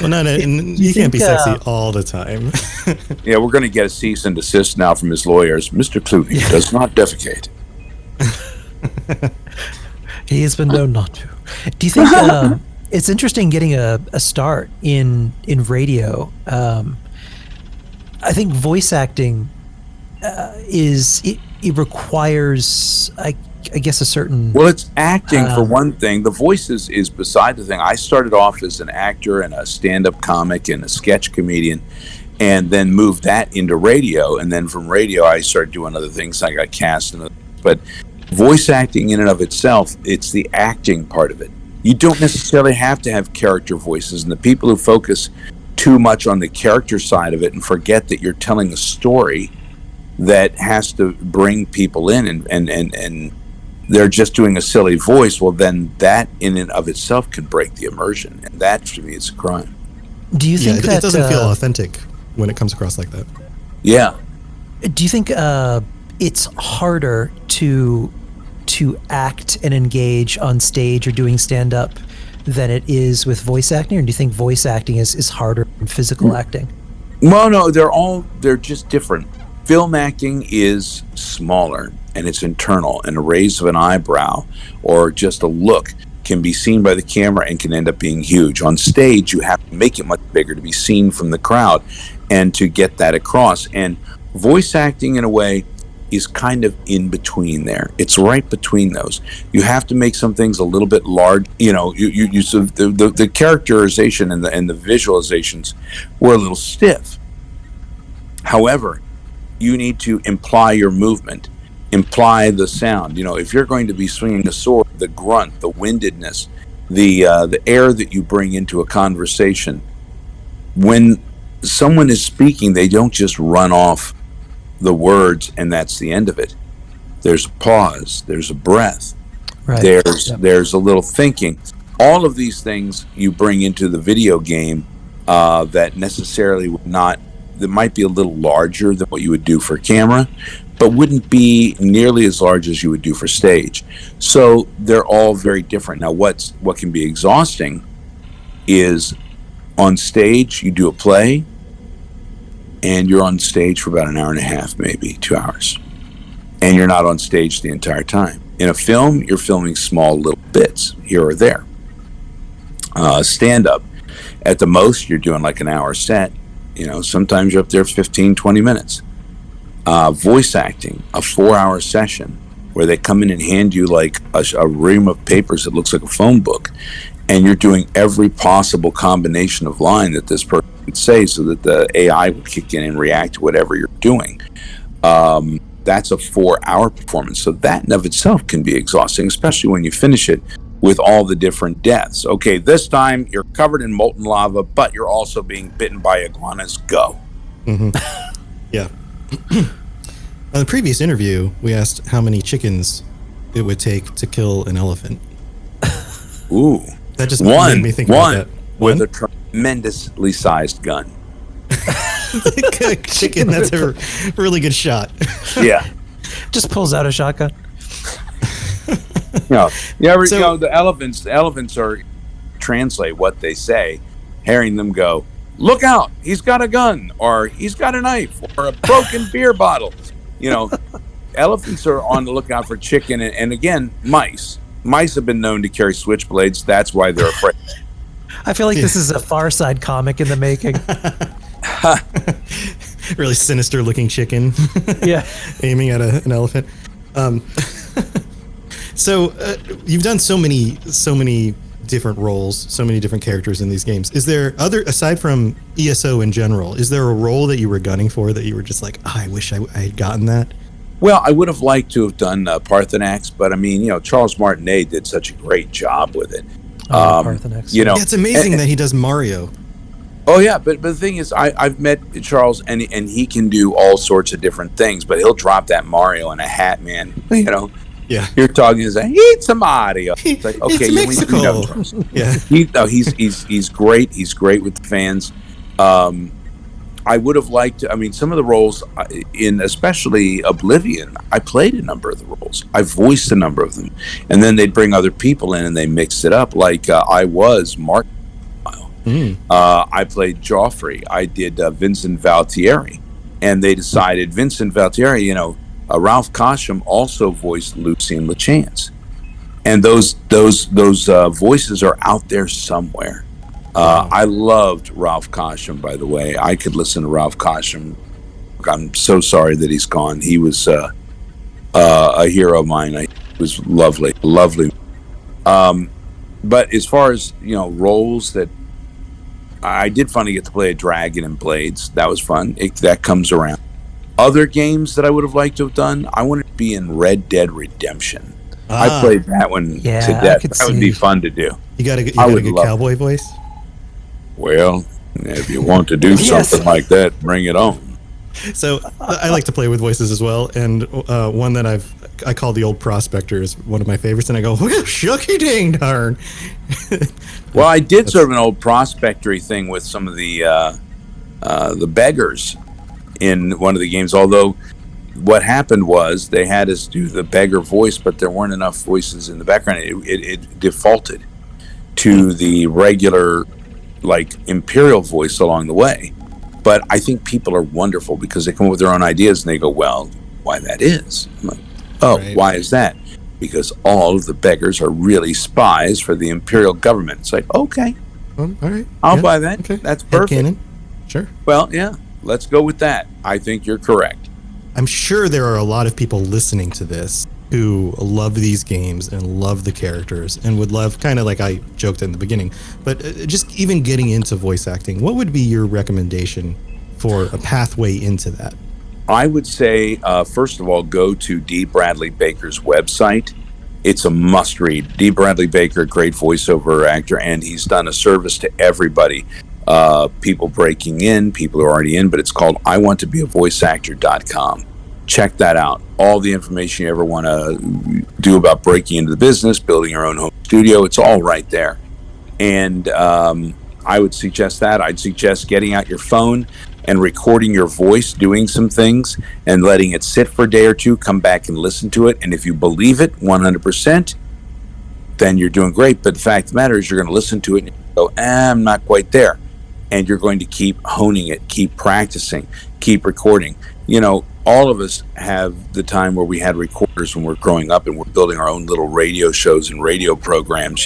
Well, you can't be sexy all the time. Yeah, we're going to get a cease and desist now from his lawyers. Mr. Clooney does not defecate. He has been known not to. Do you think it's interesting getting a start in radio? I think voice acting it requires, I guess, a certain. Well, it's acting for one thing. The voice is beside the thing. I started off as an actor and a stand-up comic and a sketch comedian, and then moved that into radio. And then from radio, I started doing other things. I got cast in but voice acting in and of itself, it's the acting part of it. You don't necessarily have to have character voices, and the people who focus too much on the character side of it and forget that you're telling a story that has to bring people in and they're just doing a silly voice, well, then that in and of itself can break the immersion, and that to me is a crime. Do you think it doesn't feel authentic when it comes across like that? Yeah. Do you think it's harder to act and engage on stage or doing stand-up than it is with voice acting, or do you think voice acting is harder than physical acting? Well, no, they're just different. Film acting is smaller and it's internal, and a raise of an eyebrow or just a look can be seen by the camera and can end up being huge. On stage, you have to make it much bigger to be seen from the crowd and to get that across. And voice acting, in a way, is kind of in between there. It's right between those. You have to make some things a little bit large. The characterization and the visualizations were a little stiff. However, you need to imply your movement, imply the sound. If you're going to be swinging a sword, the grunt, the windedness, the air that you bring into a conversation. When someone is speaking, they don't just run off the words and that's the end of it. There's a pause, there's a breath, right. There's a little thinking. All of these things you bring into the video game that necessarily would not, that might be a little larger than what you would do for camera, but wouldn't be nearly as large as you would do for stage. So they're all very different. Now what can be exhausting is on stage you do a play and you're on stage for about an hour and a half, maybe 2 hours. And you're not on stage the entire time. In a film, you're filming small little bits here or there. Stand-up, at the most, you're doing like an hour set. Sometimes you're up there 15, 20 minutes. Voice acting, a 4-hour session where they come in and hand you like a ream of papers that looks like a phone book. And you're doing every possible combination of line that this person would say so that the AI would kick in and react to whatever you're doing. That's a 4-hour performance. So that in of itself can be exhausting, especially when you finish it with all the different deaths. Okay, this time you're covered in molten lava, but you're also being bitten by iguanas. Go. Mm-hmm. Yeah. On the previous interview, we asked how many chickens it would take to kill an elephant. Ooh. That just made me think about that. With a tremendously sized gun. Chicken, that's a really good shot. Yeah. Just pulls out a shotgun. The elephants are translate what they say, hearing them go, "Look out, he's got a gun," or "He's got a knife," or "a broken beer bottle." Elephants are on the lookout for chicken, and again, mice. Mice have been known to carry switchblades. That's why they're afraid. I feel like this is a Far Side comic in the making. Really sinister looking chicken. Yeah. Aiming at an elephant. So you've done so many different roles, so many different characters in these games. Is there aside from ESO in general, is there a role that you were gunning for that you were just like, I wish I had gotten that? Well, I would have liked to have done Parthenax, but I mean, Charles Martinet did such a great job with it. Parthenax. Yeah, it's amazing that he does Mario. Oh yeah, but the thing is, I've met Charles, and he can do all sorts of different things, but he'll drop that Mario in a hat, man. Yeah, you're talking to say, eat some Mario. It's like, okay, it's Mexico. Yeah, he's great. He's great with the fans. I would have liked. I mean, some of the roles in, especially Oblivion, I played a number of the roles. I voiced a number of them, and then they'd bring other people in and they mixed it up. Like I was Mark. I played Joffrey. I did Vincent Valtieri, and they decided Vincent Valtieri. Ralph Cosham also voiced Lucien LeChance, and those voices are out there somewhere. I loved Ralph Cosham, by the way. I could listen to Ralph Cosham. I'm so sorry that he's gone. He was a hero of mine. It was lovely. But as far as roles that I did finally get to play a dragon in Blades. That was fun. That comes around. Other games that I would have liked to have done, I wanted to be in Red Dead Redemption. I played that one to death. That would be fun to do. You got a good cowboy voice? Well, if you want to do something like that, bring it on. So I like to play with voices as well, and one that I call the Old Prospectors one of my favorites, and I go, shucky dang darn. Well, I did sort of an old prospectory thing with some of the beggars in one of the games, although what happened was they had us do the beggar voice, but there weren't enough voices in the background. It defaulted to the regular, like, Imperial voice along the way. But I think people are wonderful because they come up with their own ideas and they go, well, why that is? I'm like, right. Why is that? Because all of the beggars are really spies for the Imperial government. It's like, okay. All right. I'll buy that. Okay. That's perfect. Headcanon. Sure. Well, yeah. Let's go with that. I think you're correct. I'm sure there are a lot of people listening to this who love these games and love the characters and would love, kind of like I joked in the beginning, but just even getting into voice acting. What would be your recommendation for a pathway into that? I would say, first of all, go to D. Bradley Baker's website. It's a must-read. D. Bradley Baker, great voiceover actor, and he's done a service to everybody. People breaking in, people who are already in, but it's called iwantobeavoiceactor.com. Check that out. All the information you ever want to do about breaking into the business, building your own home studio, it's all right there. And I would suggest that. I'd suggest getting out your phone and recording your voice doing some things and letting it sit for a day or two, come back and listen to it. And if you believe it 100%, then you're doing great. But the fact of the matter is you're going to listen to it and go, I'm not quite there. And you're going to keep honing it, keep practicing, keep recording. All of us have the time where we had recorders when we're growing up and we're building our own little radio shows and radio programs,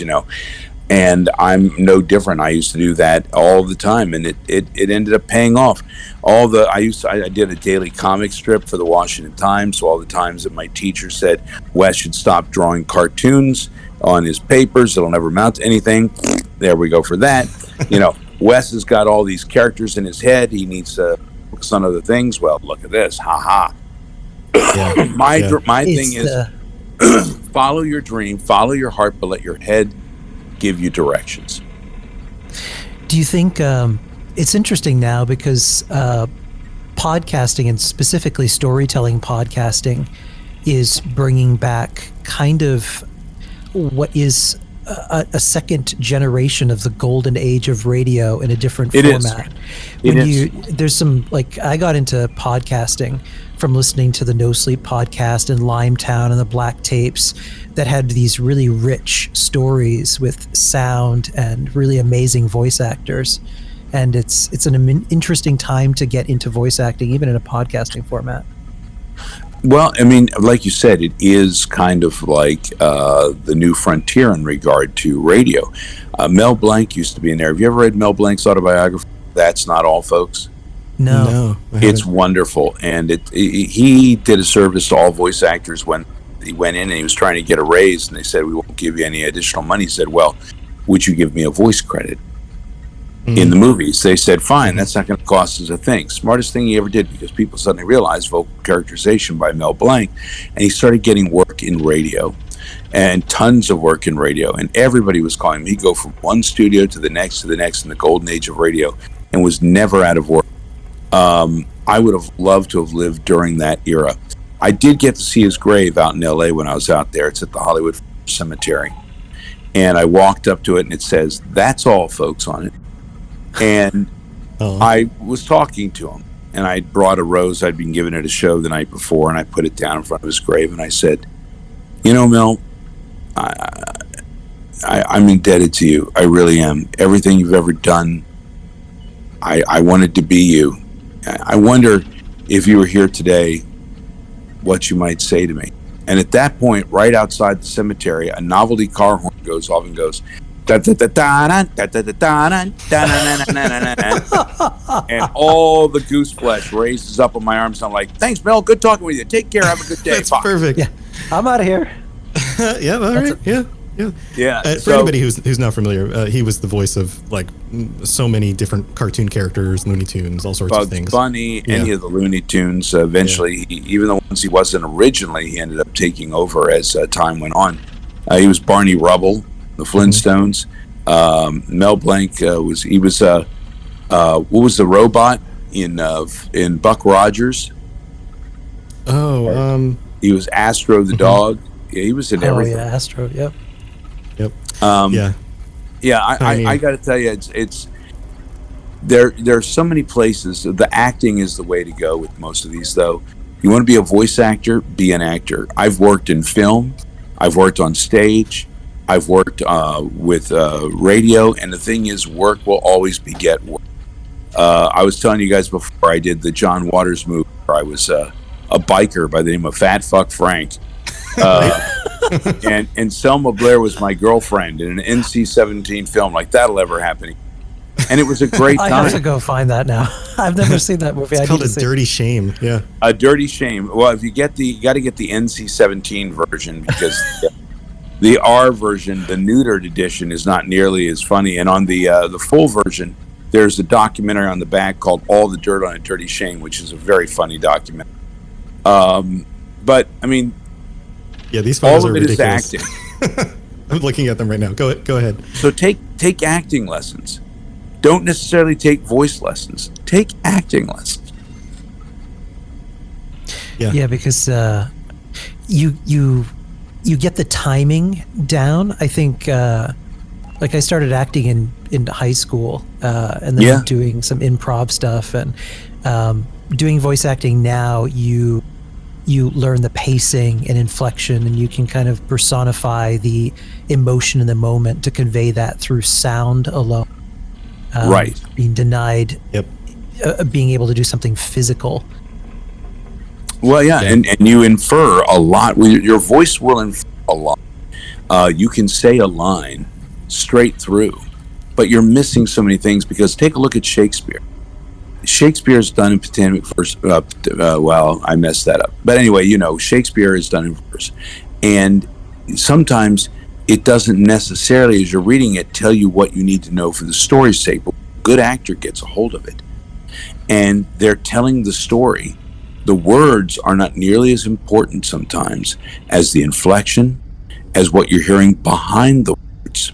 and I'm no different. I used to do that all the time, and it ended up paying off. I did a daily comic strip for the Washington Times, so all the times that my teacher said Wes should stop drawing cartoons on his papers, it'll never amount to anything. There we go for that. Wes has got all these characters in his head. He needs to focus on other things. Well, look at this. Ha ha. My thing is follow your dream, follow your heart, but let your head give you directions. Do you think it's interesting now because podcasting, and specifically storytelling podcasting, is bringing back kind of what is a second generation of the golden age of radio in a different format. There's some, like, I got into podcasting from listening to the No Sleep podcast and Limetown and the Black Tapes that had these really rich stories with sound and really amazing voice actors. And it's an interesting time to get into voice acting, even in a podcasting format. Well, I mean, like you said, it is kind of like the new frontier in regard to radio. Mel Blanc used to be in there. Have you ever read Mel Blanc's autobiography? That's Not All, Folks. No, it's wonderful, and he did a service to all voice actors when he went in and he was trying to get a raise, and they said, we won't give you any additional money. He said, well, would you give me a voice credit? in the movies. They said, fine, that's not going to cost us a thing. Smartest thing he ever did, because people suddenly realized vocal characterization by Mel Blanc, and he started getting work in radio, and tons of work in radio, and everybody was calling him. He'd go from one studio to the next in the golden age of radio, and was never out of work. I would have loved to have lived during that era. I did get to see his grave out in LA when I was out there. It's at the Hollywood Cemetery. And I walked up to it, and it says, "That's all, folks," on it. And I was talking to him, and I brought a rose I'd been given at a show the night before, and I put it down in front of his grave, and I said, "You know, Mel, I'm indebted to you. I really am. Everything you've ever done, I wanted to be you. I wonder if you were here today, what you might say to me." And at that point, right outside the cemetery, a novelty car horn goes off and goes, and all the goose flesh raises up on my arms. I'm like, "Thanks, Mel. Good talking with you. Take care. Have a good day." That's perfect. Yeah, I'm out of here. Yeah, all right. Yeah. For anybody who's not familiar, he was the voice of like so many different cartoon characters, Looney Tunes, all sorts of things. Bugs Bunny, any of the Looney Tunes. Eventually, even the ones he wasn't originally, he ended up taking over as time went on. He was Barney Rubble, the Flintstones. Mel Blanc was what was the robot in Buck Rogers? He was Astro the dog. Yeah, he was in everything. Oh yeah, Astro. Yep. I got to tell you, it's there's so many places. The acting is the way to go with most of these, though. You want to be a voice actor, be an actor. I've worked in film, I've worked on stage, I've worked with radio, and the thing is, work will always beget work. I was telling you guys before, I did the John Waters movie where I was a biker by the name of Fat Fuck Frank. And Selma Blair was my girlfriend in an NC-17 film. Like, that'll ever happen. And it was a great time. I have to go find that now. I've never seen that movie. It's called A Dirty Shame. Yeah, A Dirty Shame. Well, if you got to get the NC-17 version, because the R version, the neutered edition, is not nearly as funny. And on the full version, there's a documentary on the back called "All the Dirt on a Dirty Shame," which is a very funny documentary. But I mean, yeah, these photos all of are it ridiculous. is acting. I'm looking at them right now. Go ahead. So take acting lessons. Don't necessarily take voice lessons. Take acting lessons. Yeah, because you get the timing down. I think like I started acting in high school, and then doing some improv stuff, and doing voice acting now. You learn the pacing and inflection, and you can kind of personify the emotion in the moment to convey that through sound alone. Right. Being denied being able to do something physical. Well, yeah, and you infer a lot. Your voice will infer a lot. You can say a line straight through, but you're missing so many things, because take a look at Shakespeare. Shakespeare's done in pandemic verse. Well, I messed that up. But anyway, Shakespeare is done in verse. And sometimes it doesn't necessarily, as you're reading it, tell you what you need to know for the story's sake. But a good actor gets a hold of it. And they're telling the story. The words are not nearly as important sometimes as the inflection, as what you're hearing behind the words.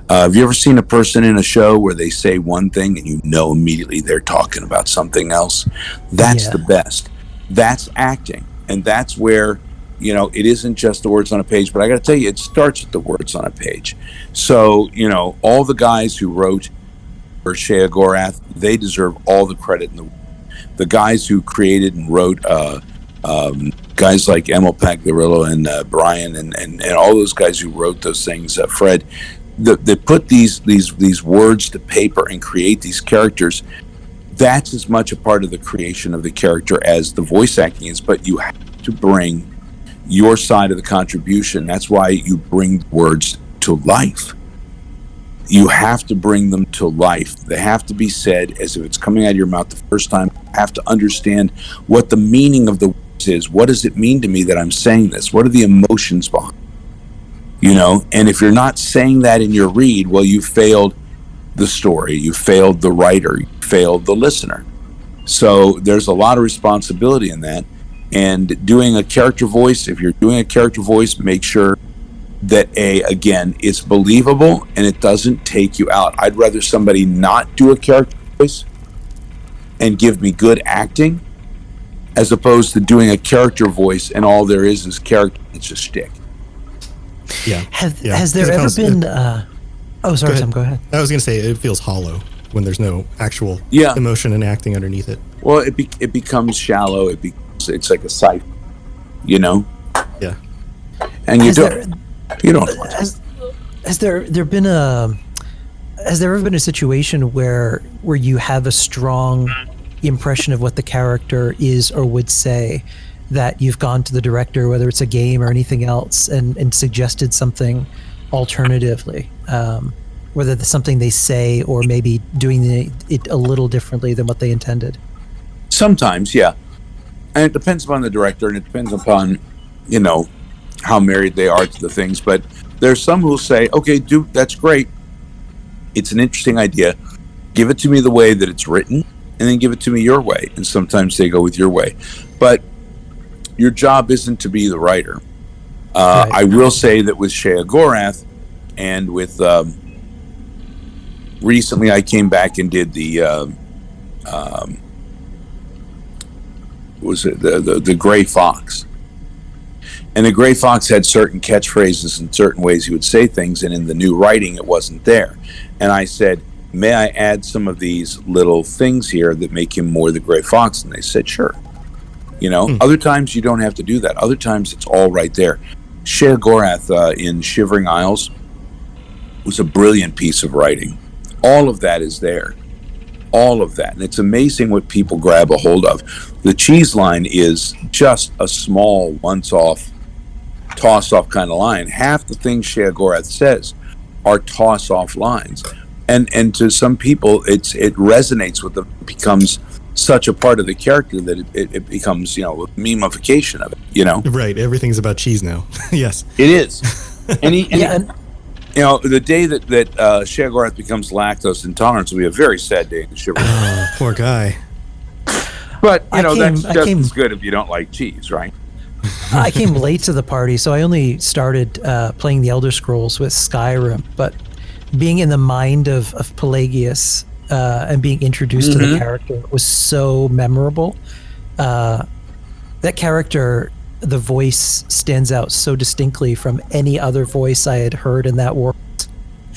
Have you ever seen a person in a show where they say one thing and you know immediately they're talking about something else? That's the best. That's acting. And that's where, it isn't just the words on a page, but I got to tell you, it starts with the words on a page. So, all the guys who wrote for Sheogorath, they deserve all the credit in the world. The guys who created and wrote, guys like Emil Pagliarillo and Brian and all those guys who wrote those things, Fred, they put these words to paper and create these characters. That's as much a part of the creation of the character as the voice acting is, but you have to bring your side of the contribution. That's why you bring words to life. You have to bring them to life. They have to be said as if it's coming out of your mouth the first time. You have to understand what the meaning of the words is. What does it mean to me that I'm saying this? What are the emotions behind it? And if you're not saying that in your read, well, you failed the story, you failed the writer, you failed the listener. So there's a lot of responsibility in that. And doing a character voice, if you're doing a character voice, make sure that again, it's believable and it doesn't take you out. I'd rather somebody not do a character voice and give me good acting, as opposed to doing a character voice and all there is character. It's a shtick. Yeah. Has there ever been? Oh, sorry, Tom. Go ahead. I was going to say it feels hollow when there's no actual emotion and acting underneath it. Well, it becomes shallow. It's like a scythe, you know. Yeah. And you don't. Has there ever been a situation where you have a strong impression of what the character is or would say, that you've gone to the director, whether it's a game or anything else, and suggested something alternatively, whether it's something they say or maybe doing it a little differently than what they intended? Sometimes, yeah. And it depends upon the director, and it depends upon, how married they are to the things. But there's some who'll say, okay, dude, that's great. It's an interesting idea. Give it to me the way that it's written, and then give it to me your way. And sometimes they go with your way. But your job isn't to be the writer. Right. I will say that with Sheogorath and with recently I came back and did the the Gray Fox. And the Gray Fox had certain catchphrases and certain ways he would say things, and in the new writing it wasn't there. And I said, may I add some of these little things here that make him more the Gray Fox? And they said, sure. Other times you don't have to do that. Other times it's all right there. Sheogorath in Shivering Isles was a brilliant piece of writing. All of that is there. All of that. And it's amazing what people grab a hold of. The cheese line is just a small once-off, toss-off kind of line. Half the things Sheogorath says are toss-off lines. And to some people, it resonates with them. It becomes such a part of the character that it becomes, a memification of it, Right. Everything's about cheese now. Yes. It is. The day that Sheogorath becomes lactose intolerant will be a very sad day in the Shivering. Oh, poor guy. But, that's just as good if you don't like cheese, right? I came late to the party, so I only started playing the Elder Scrolls with Skyrim, but being in the mind of Pelagius and being introduced to the character was so memorable. That character, the voice stands out so distinctly from any other voice I had heard in that world.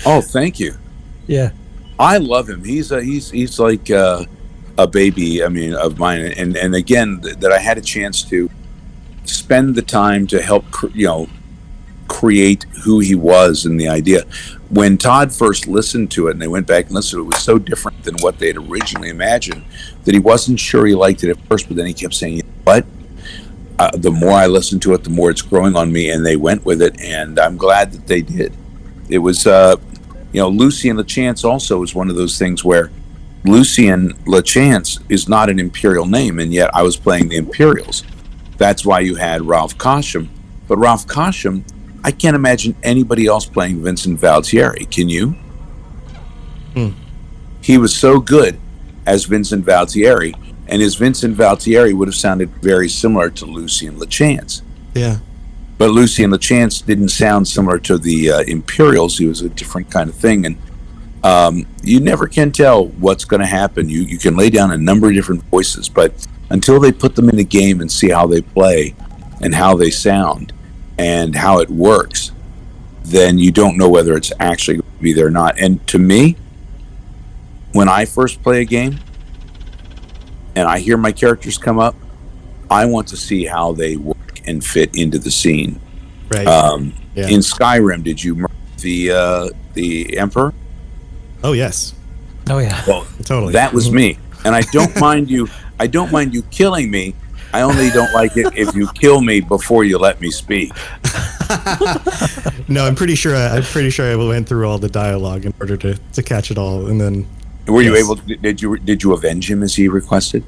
Oh, thank you. Yeah. I love him. He's like a baby, of mine. And again, that I had a chance to spend the time to help, create who he was and the idea. When Todd first listened to it and they went back and listened to it, it was so different than what they had originally imagined that he wasn't sure he liked it at first, but then he kept saying, what? The more I listen to it, the more it's growing on me, and they went with it, and I'm glad that they did. It was, Lucien LeChance also is one of those things where Lucien LeChance is not an Imperial name, and yet I was playing the Imperials. That's why you had Ralph Cosham. But Ralph Cosham, I can't imagine anybody else playing Vincent Valtieri. Can you? He was so good as Vincent Valtieri, and his Vincent Valtieri would have sounded very similar to Lucien LeChance. Yeah. But Lucien LeChance didn't sound similar to the Imperials. He was a different kind of thing. And you never can tell what's going to happen. You can lay down a number of different voices, but until they put them in a game and see how they play and how they sound and how it works, then you don't know whether it's actually going to be there or not. And to me, when I first play a game and I hear my characters come up, I want to see how they work and fit into the scene. Right. In Skyrim, did you murder the Emperor? Oh yes. Oh yeah. Well, totally. That was me, and I don't mind you. I don't mind you killing me. I only don't like it if you kill me before you let me speak. No, I'm pretty sure I went through all the dialogue in order to catch it all, and then. Were you able to, did you avenge him as he requested?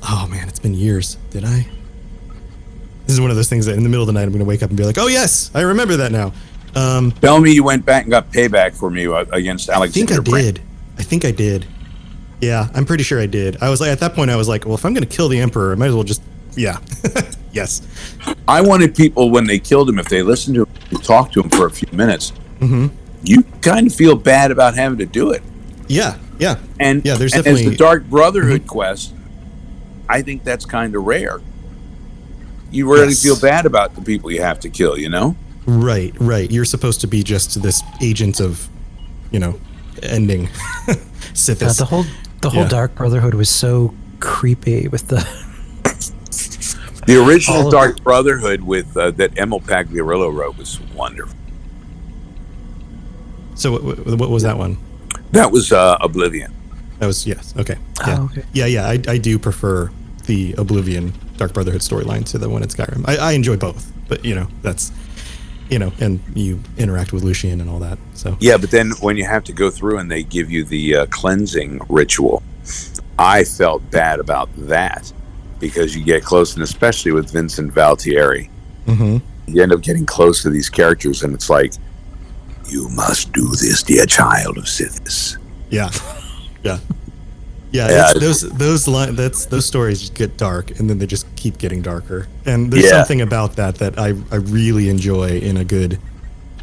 Oh man, it's been years. Did I? This is one of those things that in the middle of the night I'm going to wake up and be like, oh yes, I remember that now. Tell me you went back and got payback for me against Alexander. I think I did. I think I did. Yeah, I'm pretty sure I did. I was like, at that point, I was like, well, if I'm going to kill the Emperor, I might as well just, yeah. Yes. I wanted people, when they killed him, if they listened to him, talk to him for a few minutes, you kind of feel bad about having to do it. Yeah, yeah. And, yeah, there's and definitely... as the Dark Brotherhood quest, I think that's kind of rare. You really feel bad about the people you have to kill, you know? Right, right. You're supposed to be just this agent of, you know, ending Sithis. The whole Dark Brotherhood was so creepy with the original Dark Brotherhood with that Emil Pagliarillo wrote was wonderful. So what was that one? That was Oblivion. That was, yes, okay. Yeah. Oh, okay. Yeah, I do prefer the Oblivion Dark Brotherhood storyline to the one in Skyrim. I enjoy both, but, you know, that's, you know, and you interact with Lucian and all that, so. Yeah, but then when you have to go through and they give you the cleansing ritual, I felt bad about that because you get close, and especially with Vincent Valtieri, you end up getting close to these characters, and it's like, you must do this, dear child of Sithis. Yeah, yeah. Yeah, those stories just get dark, and then they just keep getting darker. And there's something about that I really enjoy in a good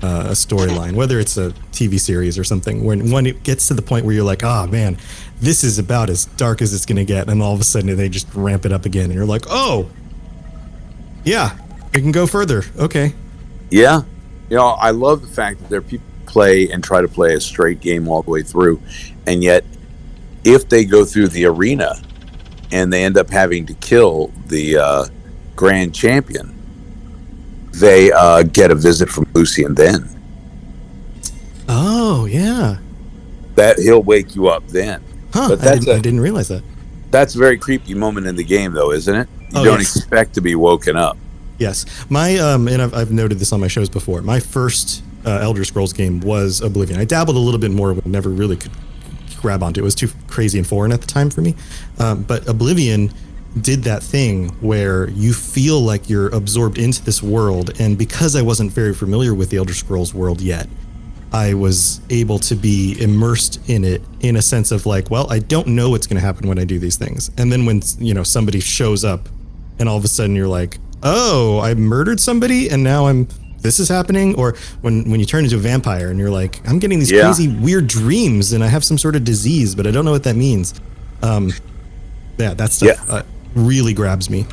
a storyline, whether it's a TV series or something. When it gets to the point where you're like, oh man, this is about as dark as it's gonna get, and all of a sudden they just ramp it up again, and you're like, oh, yeah, we can go further. Okay. Yeah, you know, I love the fact that there are people who play and try to play a straight game all the way through, and yet, if they go through the arena and they end up having to kill the grand champion, they get a visit from Lucian then. Oh, yeah. That he'll wake you up then. Huh, but I didn't realize that. That's a very creepy moment in the game, though, isn't it? You don't expect to be woken up. Yes. My, and I've noted this on my shows before, my first Elder Scrolls game was Oblivion. I dabbled a little bit more, but never really could grab onto it. It was too crazy and foreign at the time for me. But Oblivion did that thing where you feel like you're absorbed into this world, and because I wasn't very familiar with the Elder Scrolls world yet, I was able to be immersed in it in a sense of like, well, I don't know what's going to happen when I do these things. And then when, you know, somebody shows up and all of a sudden you're like, oh, I murdered somebody and now this is happening. Or when you turn into a vampire and you're like, I'm getting these crazy weird dreams and I have some sort of disease, but I don't know what that means. That stuff really grabs me.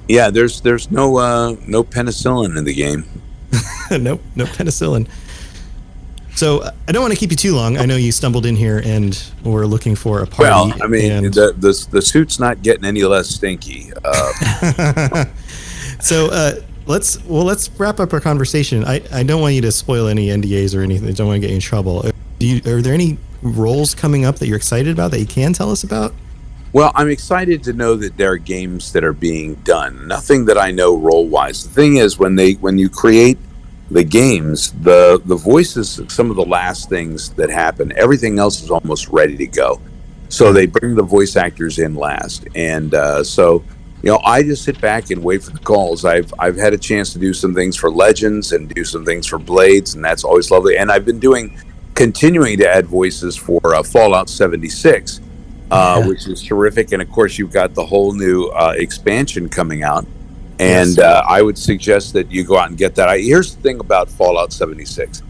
Yeah, there's no penicillin in the game. No penicillin. So I don't want to keep you too long. I know you stumbled in here and were looking for a party. Well, I mean, the suit's not getting any less stinky. So let's wrap up our conversation. I don't want you to spoil any NDAs or anything. I don't want to get you in trouble. Are there any roles coming up that you're excited about that you can tell us about? Well, I'm excited to know that there are games that are being done. Nothing that I know role-wise. The thing is, when you create the games, the voices, some of the last things that happen, everything else is almost ready to go. So they bring the voice actors in last. And so, you know, I just sit back and wait for the calls. I've had a chance to do some things for Legends and do some things for Blades, and that's always lovely. And I've been continuing to add voices for Fallout 76, which is terrific. And of course, you've got the whole new expansion coming out. And I would suggest that you go out and get that. Here's the thing about Fallout 76.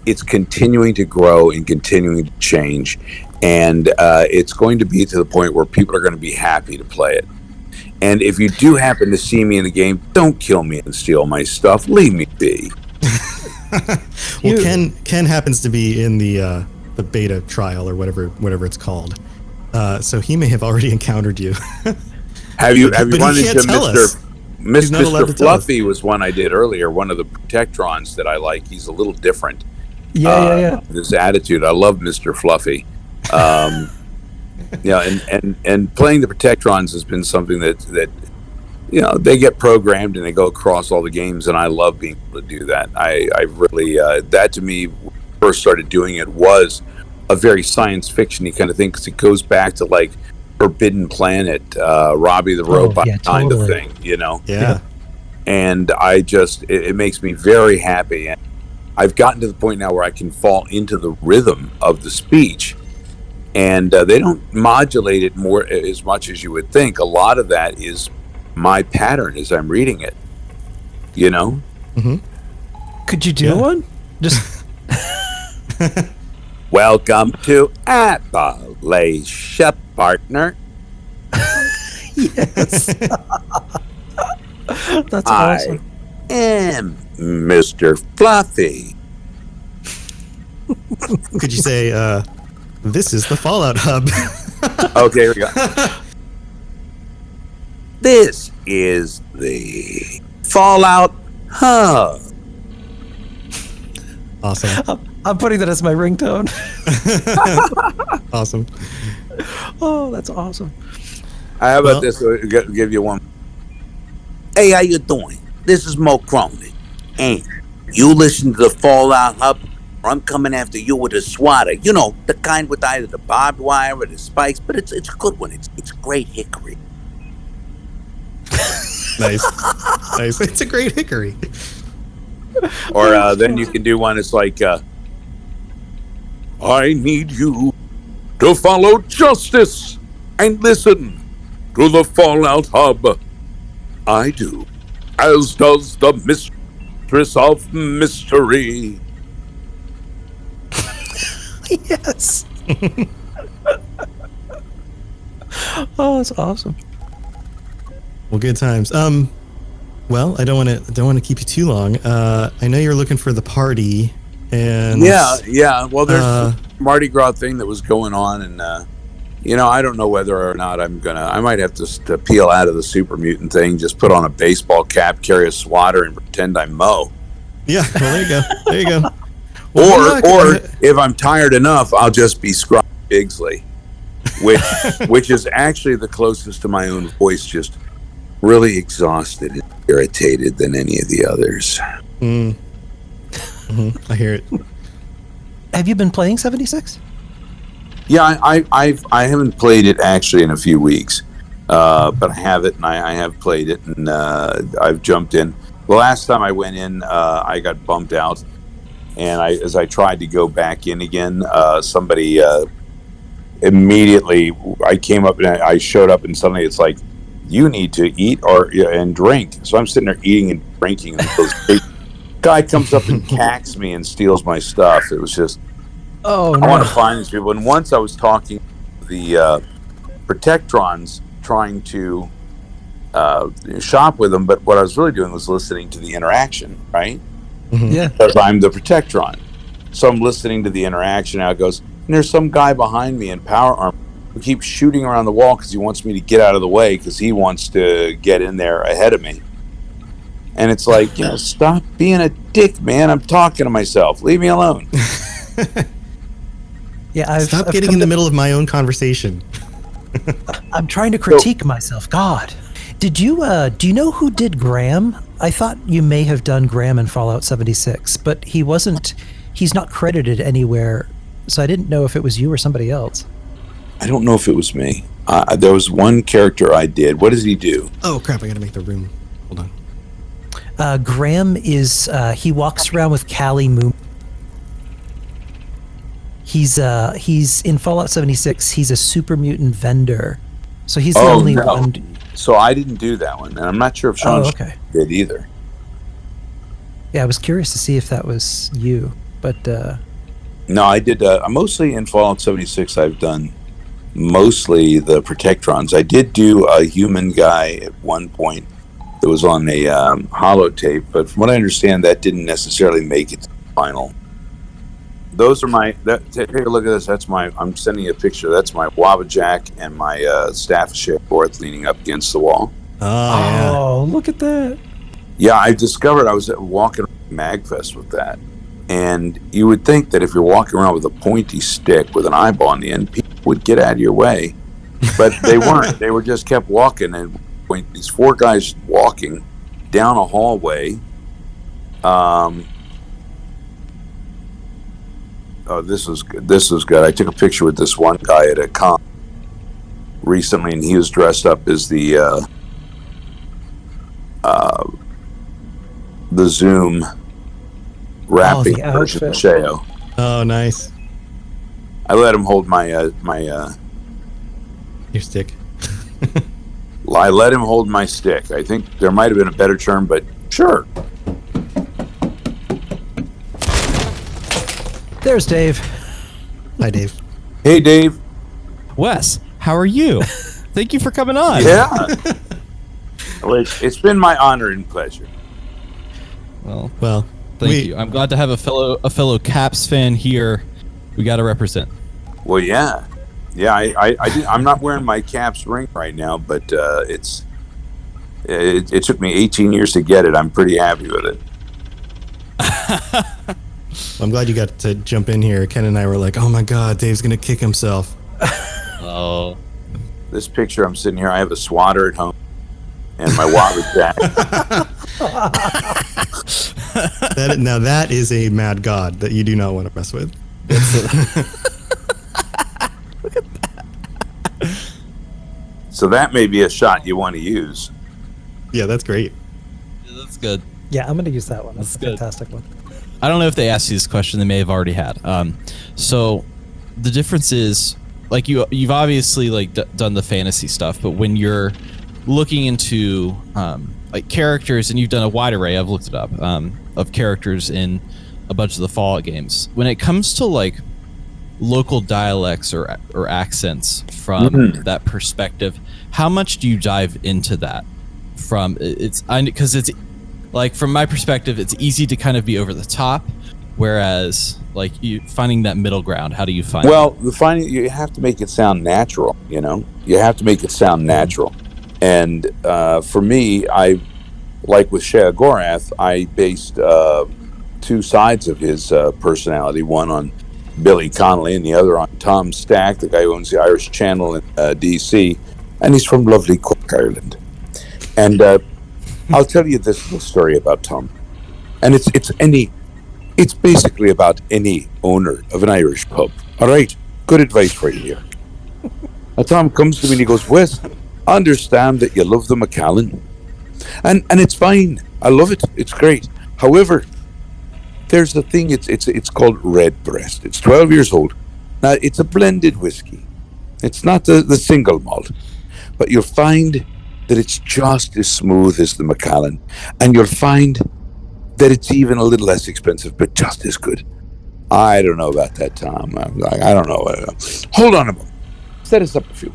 It's continuing to grow and continuing to change. And it's going to be to the point where people are going to be happy to play it. And if you do happen to see me in the game, don't kill me and steal my stuff. Leave me be. Well, Ken happens to be in the beta trial or whatever it's called. So he may have already encountered you. Have you run into Mr. Fluffy was one I did earlier, one of the protectrons that I like. He's a little different. Yeah. His attitude. I love Mr. Fluffy. And playing the protectrons has been something that you know, they get programmed and they go across all the games, and I love being able to do that. I really that to me, when I first started doing it, was a very science fiction-y kind of thing, because it goes back to like Forbidden Planet, Robbie the Robot kind of thing, you know? Yeah. And I just, it makes me very happy. And I've gotten to the point now where I can fall into the rhythm of the speech and they don't modulate it more as much as you would think. A lot of that is my pattern as I'm reading it. You know. Mm-hmm. Could you do one? Just welcome to Appalachia, partner. Yes. That's awesome. I am Mr. Fluffy. Could you say, this is the Fallout Hub? Okay, here we go. This is the Fallout Hub. Awesome. I'm putting that as my ringtone. Awesome. Oh, that's awesome. How about this? I'll give you one. Hey, how you doing? This is Mo Cronin. And you listen to the Fallout Hub, or I'm coming after you with a swatter. You know, the kind with either the barbed wire or the spikes, but it's a good one. It's great hickory. Nice. Nice. It's a great hickory. Or then you can do one that's like, I need you to follow justice and listen to the Fallout Hub. I do, as does the Mistress of Mystery. Yes. Oh, that's awesome. Well, good times. Well, I don't want to keep you too long. I know you're looking for the party, and yeah. Well, there's a Mardi Gras thing that was going on, and I don't know whether or not I might have to peel out of the super mutant thing, just put on a baseball cap, carry a swatter, and pretend I'm Mo. Yeah, well, there you go. There you go. Well, or if I'm tired enough, I'll just be Scrooge Bigsley, which is actually the closest to my own voice, just really exhausted and irritated than any of the others. Mm-hmm. I hear it. Have you been playing 76? Yeah, I haven't played it actually in a few weeks, but I have it, and I have played it, and I've jumped in. The last time I went in, I got bumped out, and as I tried to go back in again, somebody immediately, I came up and I showed up, and suddenly it's like, you need to eat and drink. So I'm sitting there eating and drinking, and this guy comes up and cacks me and steals my stuff. It was just, oh, I want to find these people. And once I was talking to the protectrons, trying to shop with them, but what I was really doing was listening to the interaction, right? Mm-hmm. Yeah. Because I'm the protectron. So I'm listening to the interaction. Now it goes, and there's some guy behind me in power armor who keeps shooting around the wall because he wants me to get out of the way because he wants to get in there ahead of me. And it's like, stop being a dick, man. I'm talking to myself. Leave me alone. Yeah, I've getting in the middle of my own conversation. I'm trying to critique myself. God, do you know who did Graham? I thought you may have done Graham in Fallout 76, but he's not credited anywhere, so I didn't know if it was you or somebody else. I don't know if it was me. There was one character I did. What does he do? Oh crap! I gotta make the room. Hold on. Graham is he walks around with Callie Moon. He's in Fallout 76. He's a super mutant vendor, so he's the only one. So I didn't do that one, and I'm not sure if Sean did either. Yeah, I was curious to see if that was you, but no, I did. Mostly in Fallout 76, I've done mostly the protectrons. I did do a human guy at one point that was on a holotape, but from what I understand, that didn't necessarily make it to the final. Those are take a look at this. I'm sending you a picture. That's my Wabajack and my Staff of Sheogorath leaning up against the wall. Oh, look at that. Yeah, I discovered I was walking around MagFest with that. And you would think that if you're walking around with a pointy stick with an eyeball on the end, people would get out of your way. But they weren't. They were just kept walking. And these four guys walking down a hallway. This is good. I took a picture with this one guy at a con recently, and he was dressed up as the Zoom rapping version of Sheo. Oh, nice. I let him hold my Your stick. I let him hold my stick. I think there might have been a better term, but sure. There's Dave. Hi, Dave. Hey, Dave. Wes, how are you? Thank you for coming on. Yeah. Well, it's been my honor and pleasure. Well, Thank you. I'm glad to have a fellow Caps fan here. We got to represent. Well, yeah. I'm not wearing my Caps ring right now, but it took me 18 years to get it. I'm pretty happy with it. I'm glad you got to jump in here. Ken and I were like, oh my God, Dave's going to kick himself. Oh. This picture, I'm sitting here. I have a swatter at home and my water jacket. Now that is a mad god that you do not want to mess with. So that may be a shot you want to use. Yeah, that's great. Yeah, that's good. Yeah, I'm going to use that one. That's a good. fantastic one. I don't know if they asked you this question. They may have already had. So the difference is, like, you've obviously like done the fantasy stuff, but when you're looking into like characters, and you've done a wide array, I've looked it up, of characters in a bunch of the Fallout games. When it comes to like local dialects or accents from that perspective, how much do you dive into that? Because it's like, from my perspective, it's easy to kind of be over the top, whereas like you finding that middle ground, how do you find it? You have to make it sound natural, you have to make it sound natural. And for me, like with Sheogorath, I based two sides of his personality, one on Billy Connolly and the other on Tom Stack, the guy who owns the Irish Channel in DC, and he's from lovely Cork, Ireland. And I'll tell you this little story about Tom, and it's basically about any owner of an Irish pub. All right, good advice for you here. Tom comes to me and he goes, Wes, I understand that you love the Macallan, and it's fine. I love it. It's great. However, there's the thing. It's called Redbreast. It's 12 years old. Now it's a blended whiskey. It's not the single malt, but you'll find that it's just as smooth as the Macallan, and you'll find that it's even a little less expensive, but just as good. I don't know about that, Tom. I don't know. Hold on a moment. Set us up a few.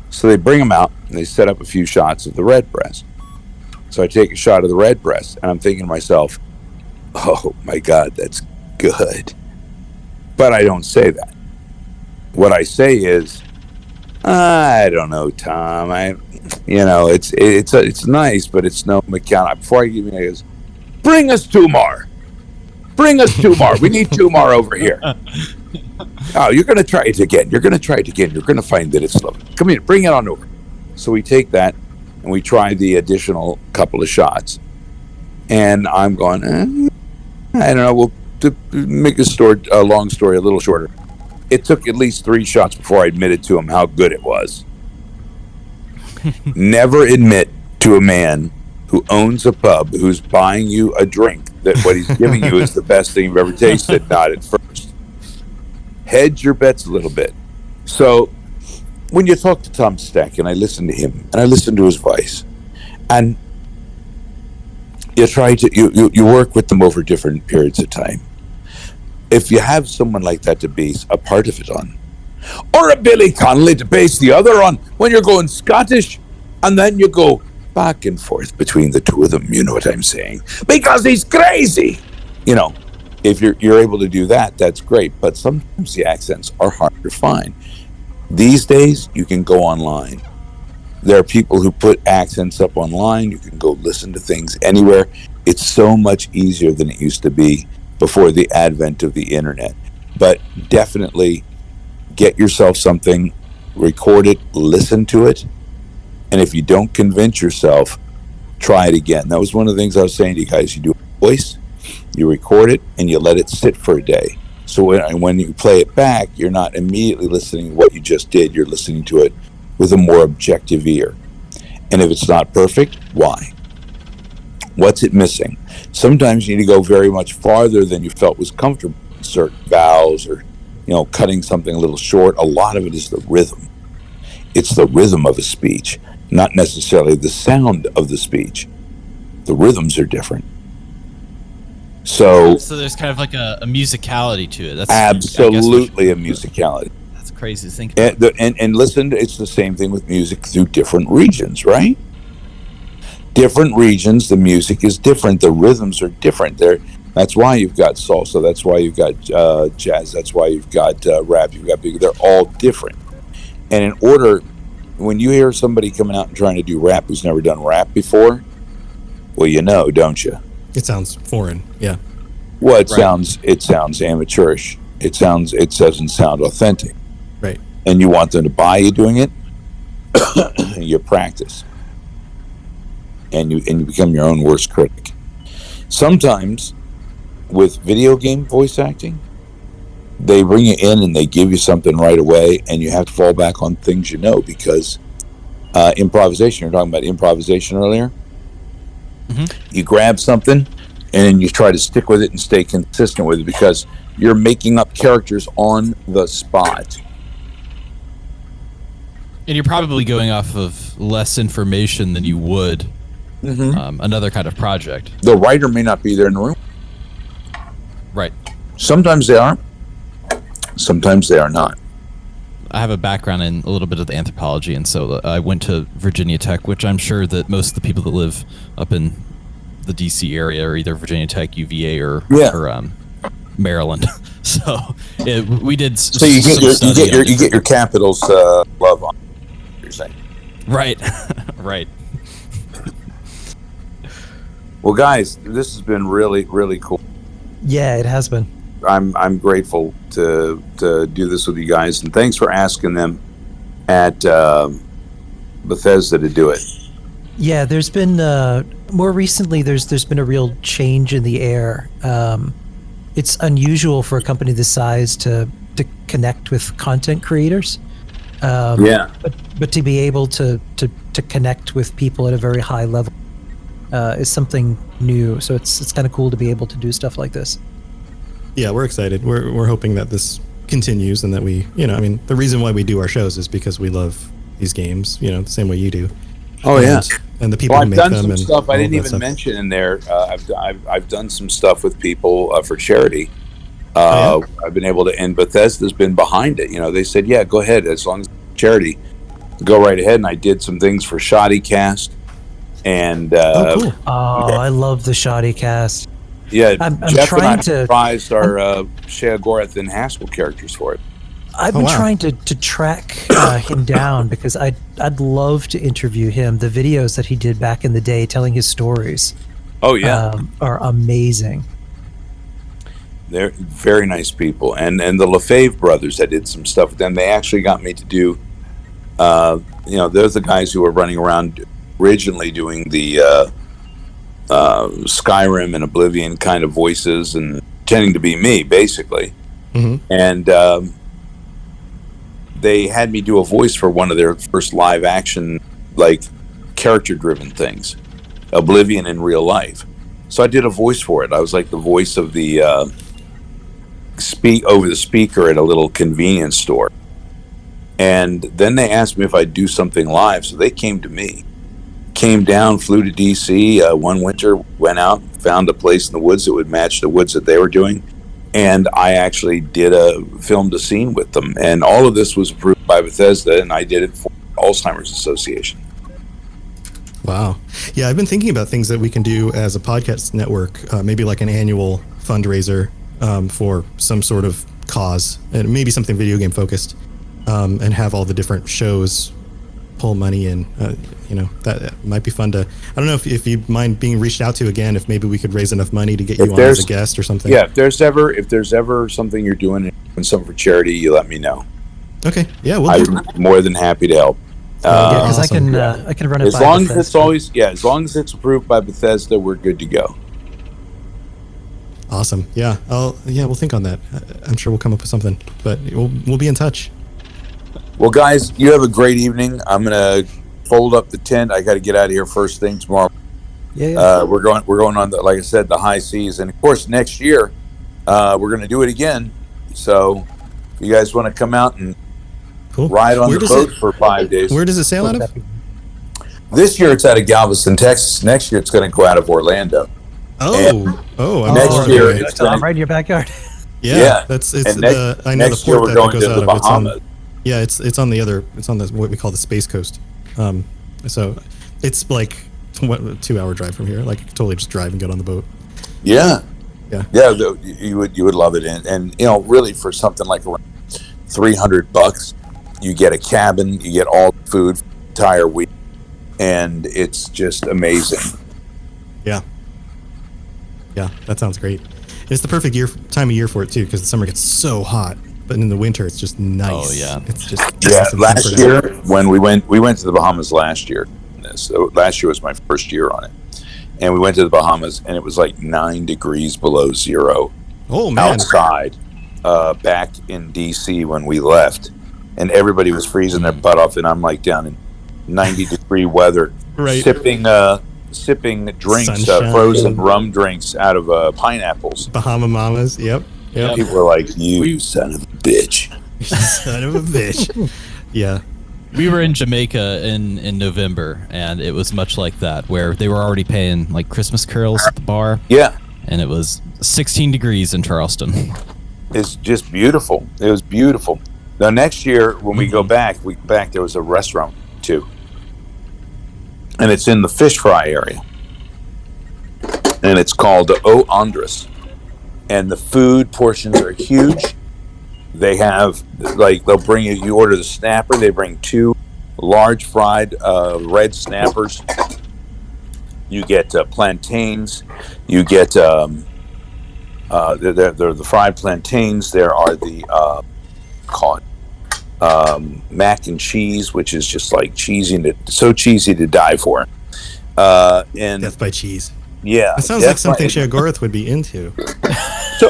So they bring them out, and they set up a few shots of the Redbreast. So I take a shot of the Redbreast, and I'm thinking to myself, oh my God, that's good. But I don't say that. What I say is, I don't know, Tom. It's nice, but it's no Macallan. Before I give you, he goes, bring us two more. Bring us two more. We need two more over here. Oh, you're going to try it again. You're going to find that it's lovely. Come here, bring it on over. So we take that and we try the additional couple of shots. And I'm going, I don't know. We'll make a long story a little shorter. It took at least 3 shots before I admitted to him how good it was. Never admit to a man who owns a pub, who's buying you a drink, that what he's giving you is the best thing you've ever tasted. Not at first. Hedge your bets a little bit. So when you talk to Tom Stack, and I listen to him, and I listen to his voice, and you try to you work with them over different periods of time. If you have someone like that to base a part of it on, or a Billy Connolly to base the other on, when you're going Scottish, and then you go back and forth between the two of them, you know what I'm saying? Because he's crazy! If you're able to do that, that's great, but sometimes the accents are hard to find. These days, you can go online. There are people who put accents up online. You can go listen to things anywhere. It's so much easier than it used to be before the advent of the internet. But definitely get yourself something, record it, listen to it, and if you don't convince yourself, try it again. That was one of the things I was saying to you guys. You do a voice, you record it, and you let it sit for a day. So when you play it back, you're not immediately listening to what you just did. You're listening to it with a more objective ear. And if it's not perfect, why? What's it missing? Sometimes you need to go very much farther than you felt was comfortable in certain vowels or cutting something a little short. A lot of it is the rhythm. It's the rhythm of a speech, not necessarily the sound of the speech. The rhythms are different. So there's kind of like a musicality to it. That's absolutely a musicality. That's crazy to think about. And listen, it's the same thing with music through different regions, right? Different regions, the music is different. The rhythms are different. That's why you've got salsa. That's why you've got jazz. That's why you've got rap. You've got big. They're all different. And in order, when you hear somebody coming out and trying to do rap who's never done rap before, well, don't you? It sounds foreign. Yeah. Well, it sounds amateurish. It doesn't sound authentic. Right. And you want them to buy you doing it. You practice. And you become your own worst critic. Sometimes, with video game voice acting, they bring you in and they give you something right away, and you have to fall back on things because improvisation. You're talking about improvisation earlier. Mm-hmm. You grab something, and then you try to stick with it and stay consistent with it because you're making up characters on the spot. And you're probably going off of less information than you would another kind of project. The writer may not be there in the room. Right. Sometimes they are. Sometimes they are not. I have a background in a little bit of the anthropology, and so I went to Virginia Tech, which I'm sure that most of the people that live up in the DC area are either Virginia Tech, UVA, or Maryland. So we did. So you get your capitals love on. You're saying, right, right. Well, guys, this has been really, really cool. Yeah, it has been. I'm grateful to do this with you guys, and thanks for asking them at Bethesda to do it. Yeah, there's been more recently. There's been a real change in the air. It's unusual for a company this size to connect with content creators. But to be able to connect with people at a very high level is something new. So it's kind of cool to be able to do stuff like this. Yeah, we're excited. We're hoping that this continues and that we, the reason why we do our shows is because we love these games, the same way you do. Oh, yeah. And the people who make them. I've done some stuff I didn't even mention in there. I've done some stuff with people for charity. I've been able to, and Bethesda's been behind it. They said, yeah, go ahead. As long as it's charity, go right ahead. And I did some things for Shoddy Cast. And cool. I love the Shoddy Cast. Yeah, I'm Jeff trying and I to revised our Sheogorath and Haskell characters for it. I've been trying to track him down because I'd love to interview him. The videos that he did back in the day telling his stories are amazing. They're very nice people. And the Lefebvre brothers, I did some stuff with them. They actually got me to do, they're the guys who were running around originally doing the Skyrim and Oblivion kind of voices and pretending to be me, basically. Mm-hmm. And they had me do a voice for one of their first live action, character driven things, Oblivion in real life. So I did a voice for it. I was like the voice of the speak over the speaker at a little convenience store. And then they asked me if I'd do something live, so they came to me. Came down, flew to DC one winter, went out, found a place in the woods that would match the woods that they were doing, and I actually filmed a scene with them. And all of this was approved by Bethesda, and I did it for Alzheimer's Association. Wow. Yeah, I've been thinking about things that we can do as a podcast network, maybe like an annual fundraiser for some sort of cause, and maybe something video game focused, and have all the different shows pull money in. That might be fun to. I don't know if you mind being reached out to again. If maybe we could raise enough money to get you on as a guest or something. Yeah, if there's ever something you're doing something for charity, you let me know. Okay. Yeah, I'm more than happy to help. Because I can run it as by long Bethesda. as long as it's approved by Bethesda, we're good to go. Awesome. Yeah. We'll think on that. I'm sure we'll come up with something, but we'll be in touch. Well, guys, you have a great evening. I'm gonna fold up the tent. I got to get out of here first thing tomorrow. Yeah. We're going on like I said, the high seas, and of course next year we're gonna do it again. So if You guys want to come out and Cool. ride on the boat for 5 days? Where does it sail out of? This year it's out of Galveston, Texas. Next year it's going to go out of Orlando. Next year it's right in your backyard. Yeah, that's it's. I know the next year port we're that going goes to out the of. Bahamas. It's on the other. It's on the what we call the Space Coast. So it's like 2-hour drive from here. Like you could totally just drive and get on the boat. Yeah. Yeah. You would love it, and you know, really for something like around $300, you get a cabin, you get all the food for the entire week, and it's just amazing. Yeah, that sounds great. It's the perfect time of year for it too, because the summer gets so hot, but in the winter it's just nice. Oh yeah, it's just Last year when we went to the Bahamas last year. So last year was my first year on it, and we went to the Bahamas, and it was like 9 degrees below zero. Oh man! Outside, back in DC when we left, and everybody was freezing their butt off, and I'm like down in 90-degree weather, right? Sipping drinks, Sunshine. frozen rum drinks out of pineapples. Bahama Mamas, yep. People were like, "You son of a bitch." Son of a bitch. Yeah. We were in Jamaica in November, and it was much like that, where they were already paying like Christmas carols at the bar. Yeah. And it was 16 degrees in Charleston. It's just beautiful. It was beautiful. Now next year when we go back, there was a restaurant too. And it's in the fish fry area. And it's called O Andres. And the food portions are huge. They have, like, they'll bring you order the snapper. They bring 2 large fried red snappers. You get plantains. You get, they're the fried plantains. There are the, mac and cheese, which is just like so cheesy to die for. And Death by cheese. Yeah. That sounds like something Sheogorath would be into. So,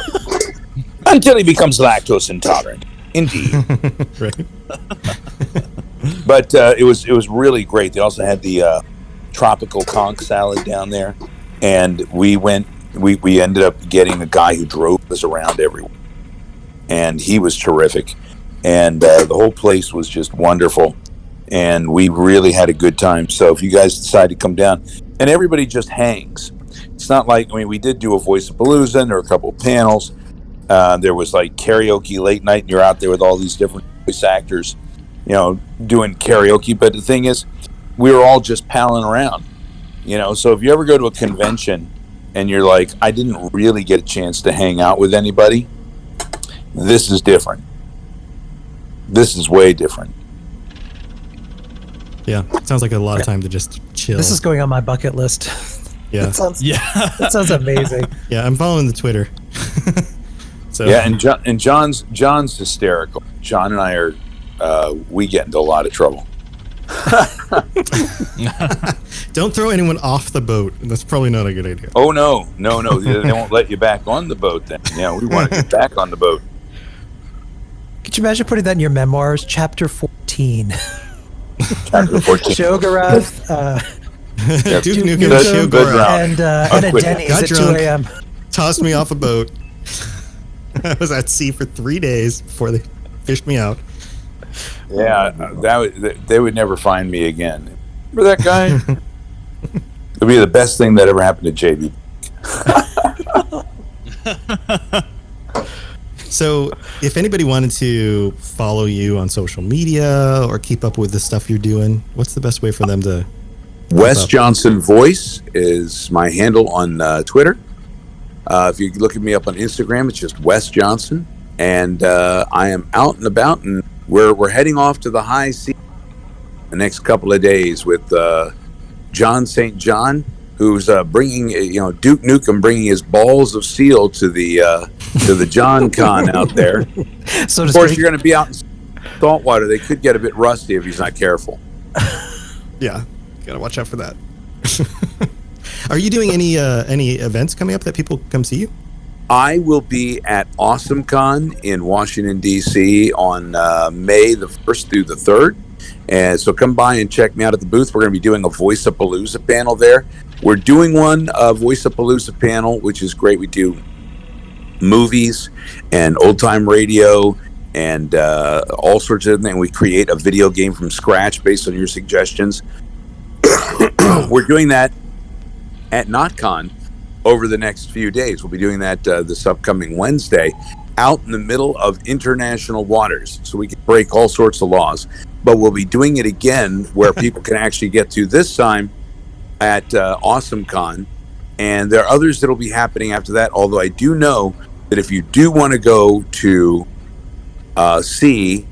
until he becomes lactose intolerant. Indeed. Right. But it was really great. They also had the tropical conch salad down there, and we ended up getting a guy who drove us around everywhere, and he was terrific. And the whole place was just wonderful, and we really had a good time. So if you guys decide to come down, and everybody just hangs. It's not like, we did do a Voice-a-Palooza, and there were a couple of panels. There was like karaoke late night, and you're out there with all these different voice actors, doing karaoke. But the thing is, we were all just palling around, So if you ever go to a convention and you're like, I didn't really get a chance to hang out with anybody, this is different. This is way different. Yeah, it sounds like a lot of time to just chill. This is going on my bucket list. Yeah. That sounds amazing. Yeah, I'm following the Twitter. So yeah, and John's hysterical. John and I are we get into a lot of trouble. Don't throw anyone off the boat. That's probably not a good idea. Oh no. They won't let you back on the boat then. Yeah, we want to get back on the boat. Could you imagine putting that in your memoirs? Chapter 14. Chapter 14. Sheogorath, Duke Nukem, Sheogorath, and a Denny's got at 2 drunk, a.m. tossed me off a boat. I was at sea for 3 days before they fished me out. Yeah, they would never find me again. Remember that guy? It'd be the best thing that ever happened to JB. So, if anybody wanted to follow you on social media or keep up with the stuff you're doing, what's the best way for them to? Wes Johnson Voice is my handle on Twitter. If you look at me up on Instagram, it's just Wes Johnson, and I am out and about, and we're heading off to the high sea the next couple of days with John St. John, who's bringing Duke Nukem bringing his balls of steel to the John Con out there. So of course, you're going to be out in saltwater. They could get a bit rusty if he's not careful. Yeah, gotta watch out for that. Are you doing any events coming up that people come see you? I will be at AwesomeCon in Washington, D.C. on May the 1st through the 3rd. And so come by and check me out at the booth. We're going to be doing a Voice-a-Palooza panel there. We're doing one Voice-a-Palooza panel, which is great. We do movies and old-time radio and all sorts of things. We create a video game from scratch based on your suggestions. We're doing that at NotCon over the next few days. We'll be doing that this upcoming Wednesday out in the middle of international waters, so we can break all sorts of laws. But we'll be doing it again where people can actually get to, this time at AwesomeCon. And there are others that will be happening after that, although I do know that if you do want to go to see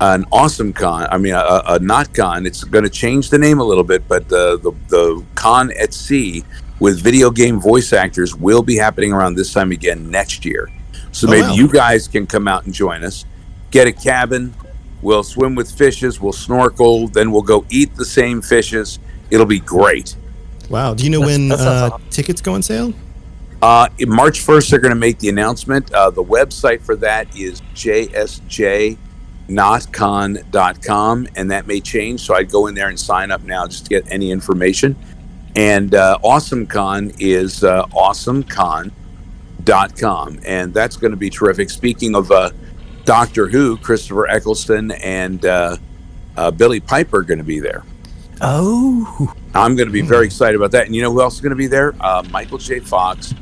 an AwesomeCon, I mean a NotCon, it's going to change the name a little bit, but the con at sea with video game voice actors will be happening around this time again next year. So maybe you guys can come out and join us, get a cabin, we'll swim with fishes, we'll snorkel, then we'll go eat the same fishes. It'll be great. Wow. Do you know when tickets go on sale? March 1st, they're going to make the announcement. The website for that is jsjnotcon.com, and that may change. So I'd go in there and sign up now just to get any information. And AwesomeCon is awesomecon.com, and that's going to be terrific. Speaking of Doctor Who, Christopher Eccleston and Billy Piper are going to be there. Oh, I'm going to be very excited about that. And you know who else is going to be there? Michael J. Fox,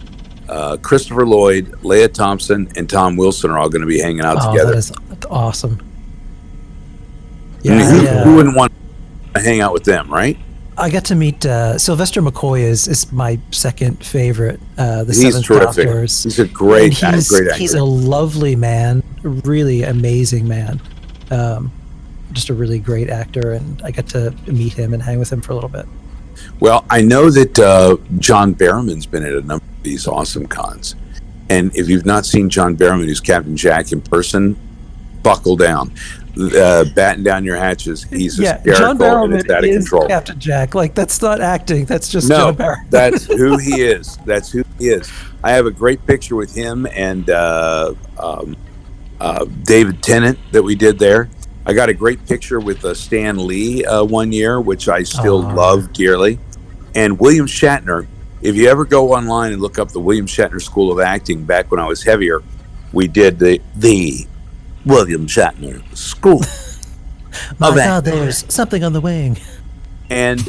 Christopher Lloyd, Leah Thompson, and Tom Wilson are all going to be hanging out together. That is awesome. Yeah, who wouldn't want to hang out with them, right? I got to meet Sylvester McCoy is my second favorite. The He's Seventh terrific. Doctors. He's a great actor. He's a lovely man, really amazing man. Just a really great actor, and I got to meet him and hang with him for a little bit. Well, I know that John Barrowman's been at a number of these awesome cons, and if you've not seen John Barrowman, who's Captain Jack in person, buckle down, batten down your hatches. He's hysterical. John Barrowman and it's out of is control. Captain Jack. Like, that's not acting. That's just No, John Barrowman. that's who he is. That's who he is. I have a great picture with him and David Tennant that we did there. I got a great picture with Stan Lee one year, which I still love dearly. And William Shatner. If you ever go online and look up the William Shatner School of Acting, back when I was heavier, we did the William Shatner School. My God, there's something on the wing. And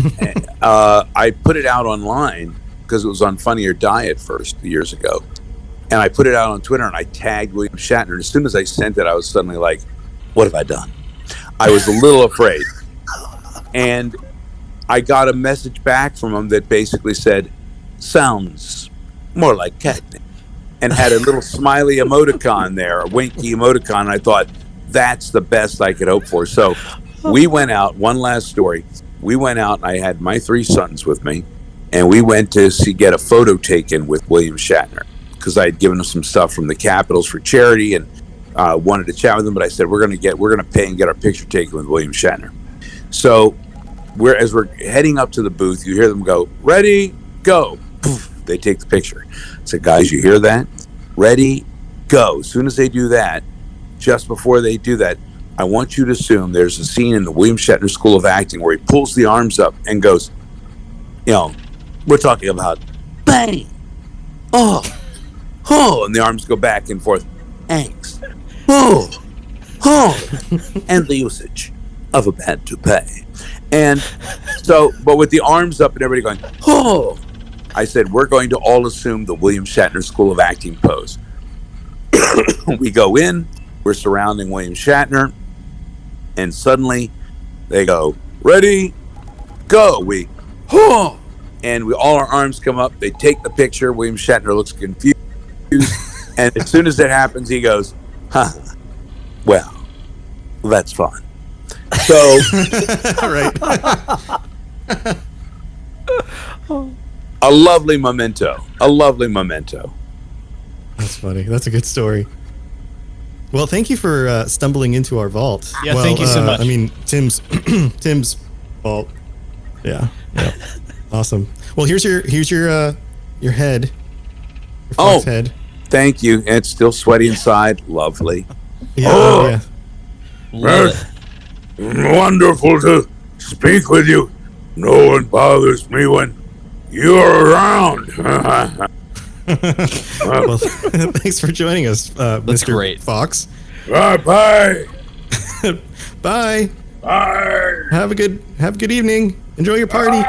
I put it out online because it was on Funny or Die at first years ago. And I put it out on Twitter and I tagged William Shatner. And as soon as I sent it, I was suddenly like, what have I done? I was a little afraid. And I got a message back from him that basically said, sounds more like catnip, and had a little smiley emoticon there, a winky emoticon. And I thought, that's the best I could hope for. So we went out, one last story. We went out and I had my 3 sons with me, and we went to get a photo taken with William Shatner because I had given him some stuff from the Capitals for charity and wanted to chat with him, but I said, we're going to pay and get our picture taken with William Shatner. So as we're heading up to the booth, you hear them go, ready, go. Poof, they take the picture. I said, guys, you hear that? Ready, go. As soon as they do that, just before they do that, I want you to assume there's a scene in the William Shatner School of Acting where he pulls the arms up and goes, we're talking about bang, oh, and the arms go back and forth, angst, oh, and the usage of a bad toupee. And so, but with the arms up and everybody going, oh, I said, we're going to all assume the William Shatner School of Acting pose. We go in, we're surrounding William Shatner, and suddenly they go, ready, go. We, oh, and all our arms come up, they take the picture, William Shatner looks confused, and as soon as that happens, he goes, well, that's fun. So, Right. a lovely memento. That's funny. That's a good story. Well, thank you for stumbling into our vault. Yeah, thank you so much. I mean, Tim's vault. Yeah. Awesome. Well, here's your head. Your Fox head. Thank you. It's still sweaty inside. Lovely. Yeah. Love it. Wonderful to speak with you. No one bothers me when you're around. Well, thanks for joining us, Mr. great. Fox. Bye. Bye. Bye. Have a good evening. Enjoy your party.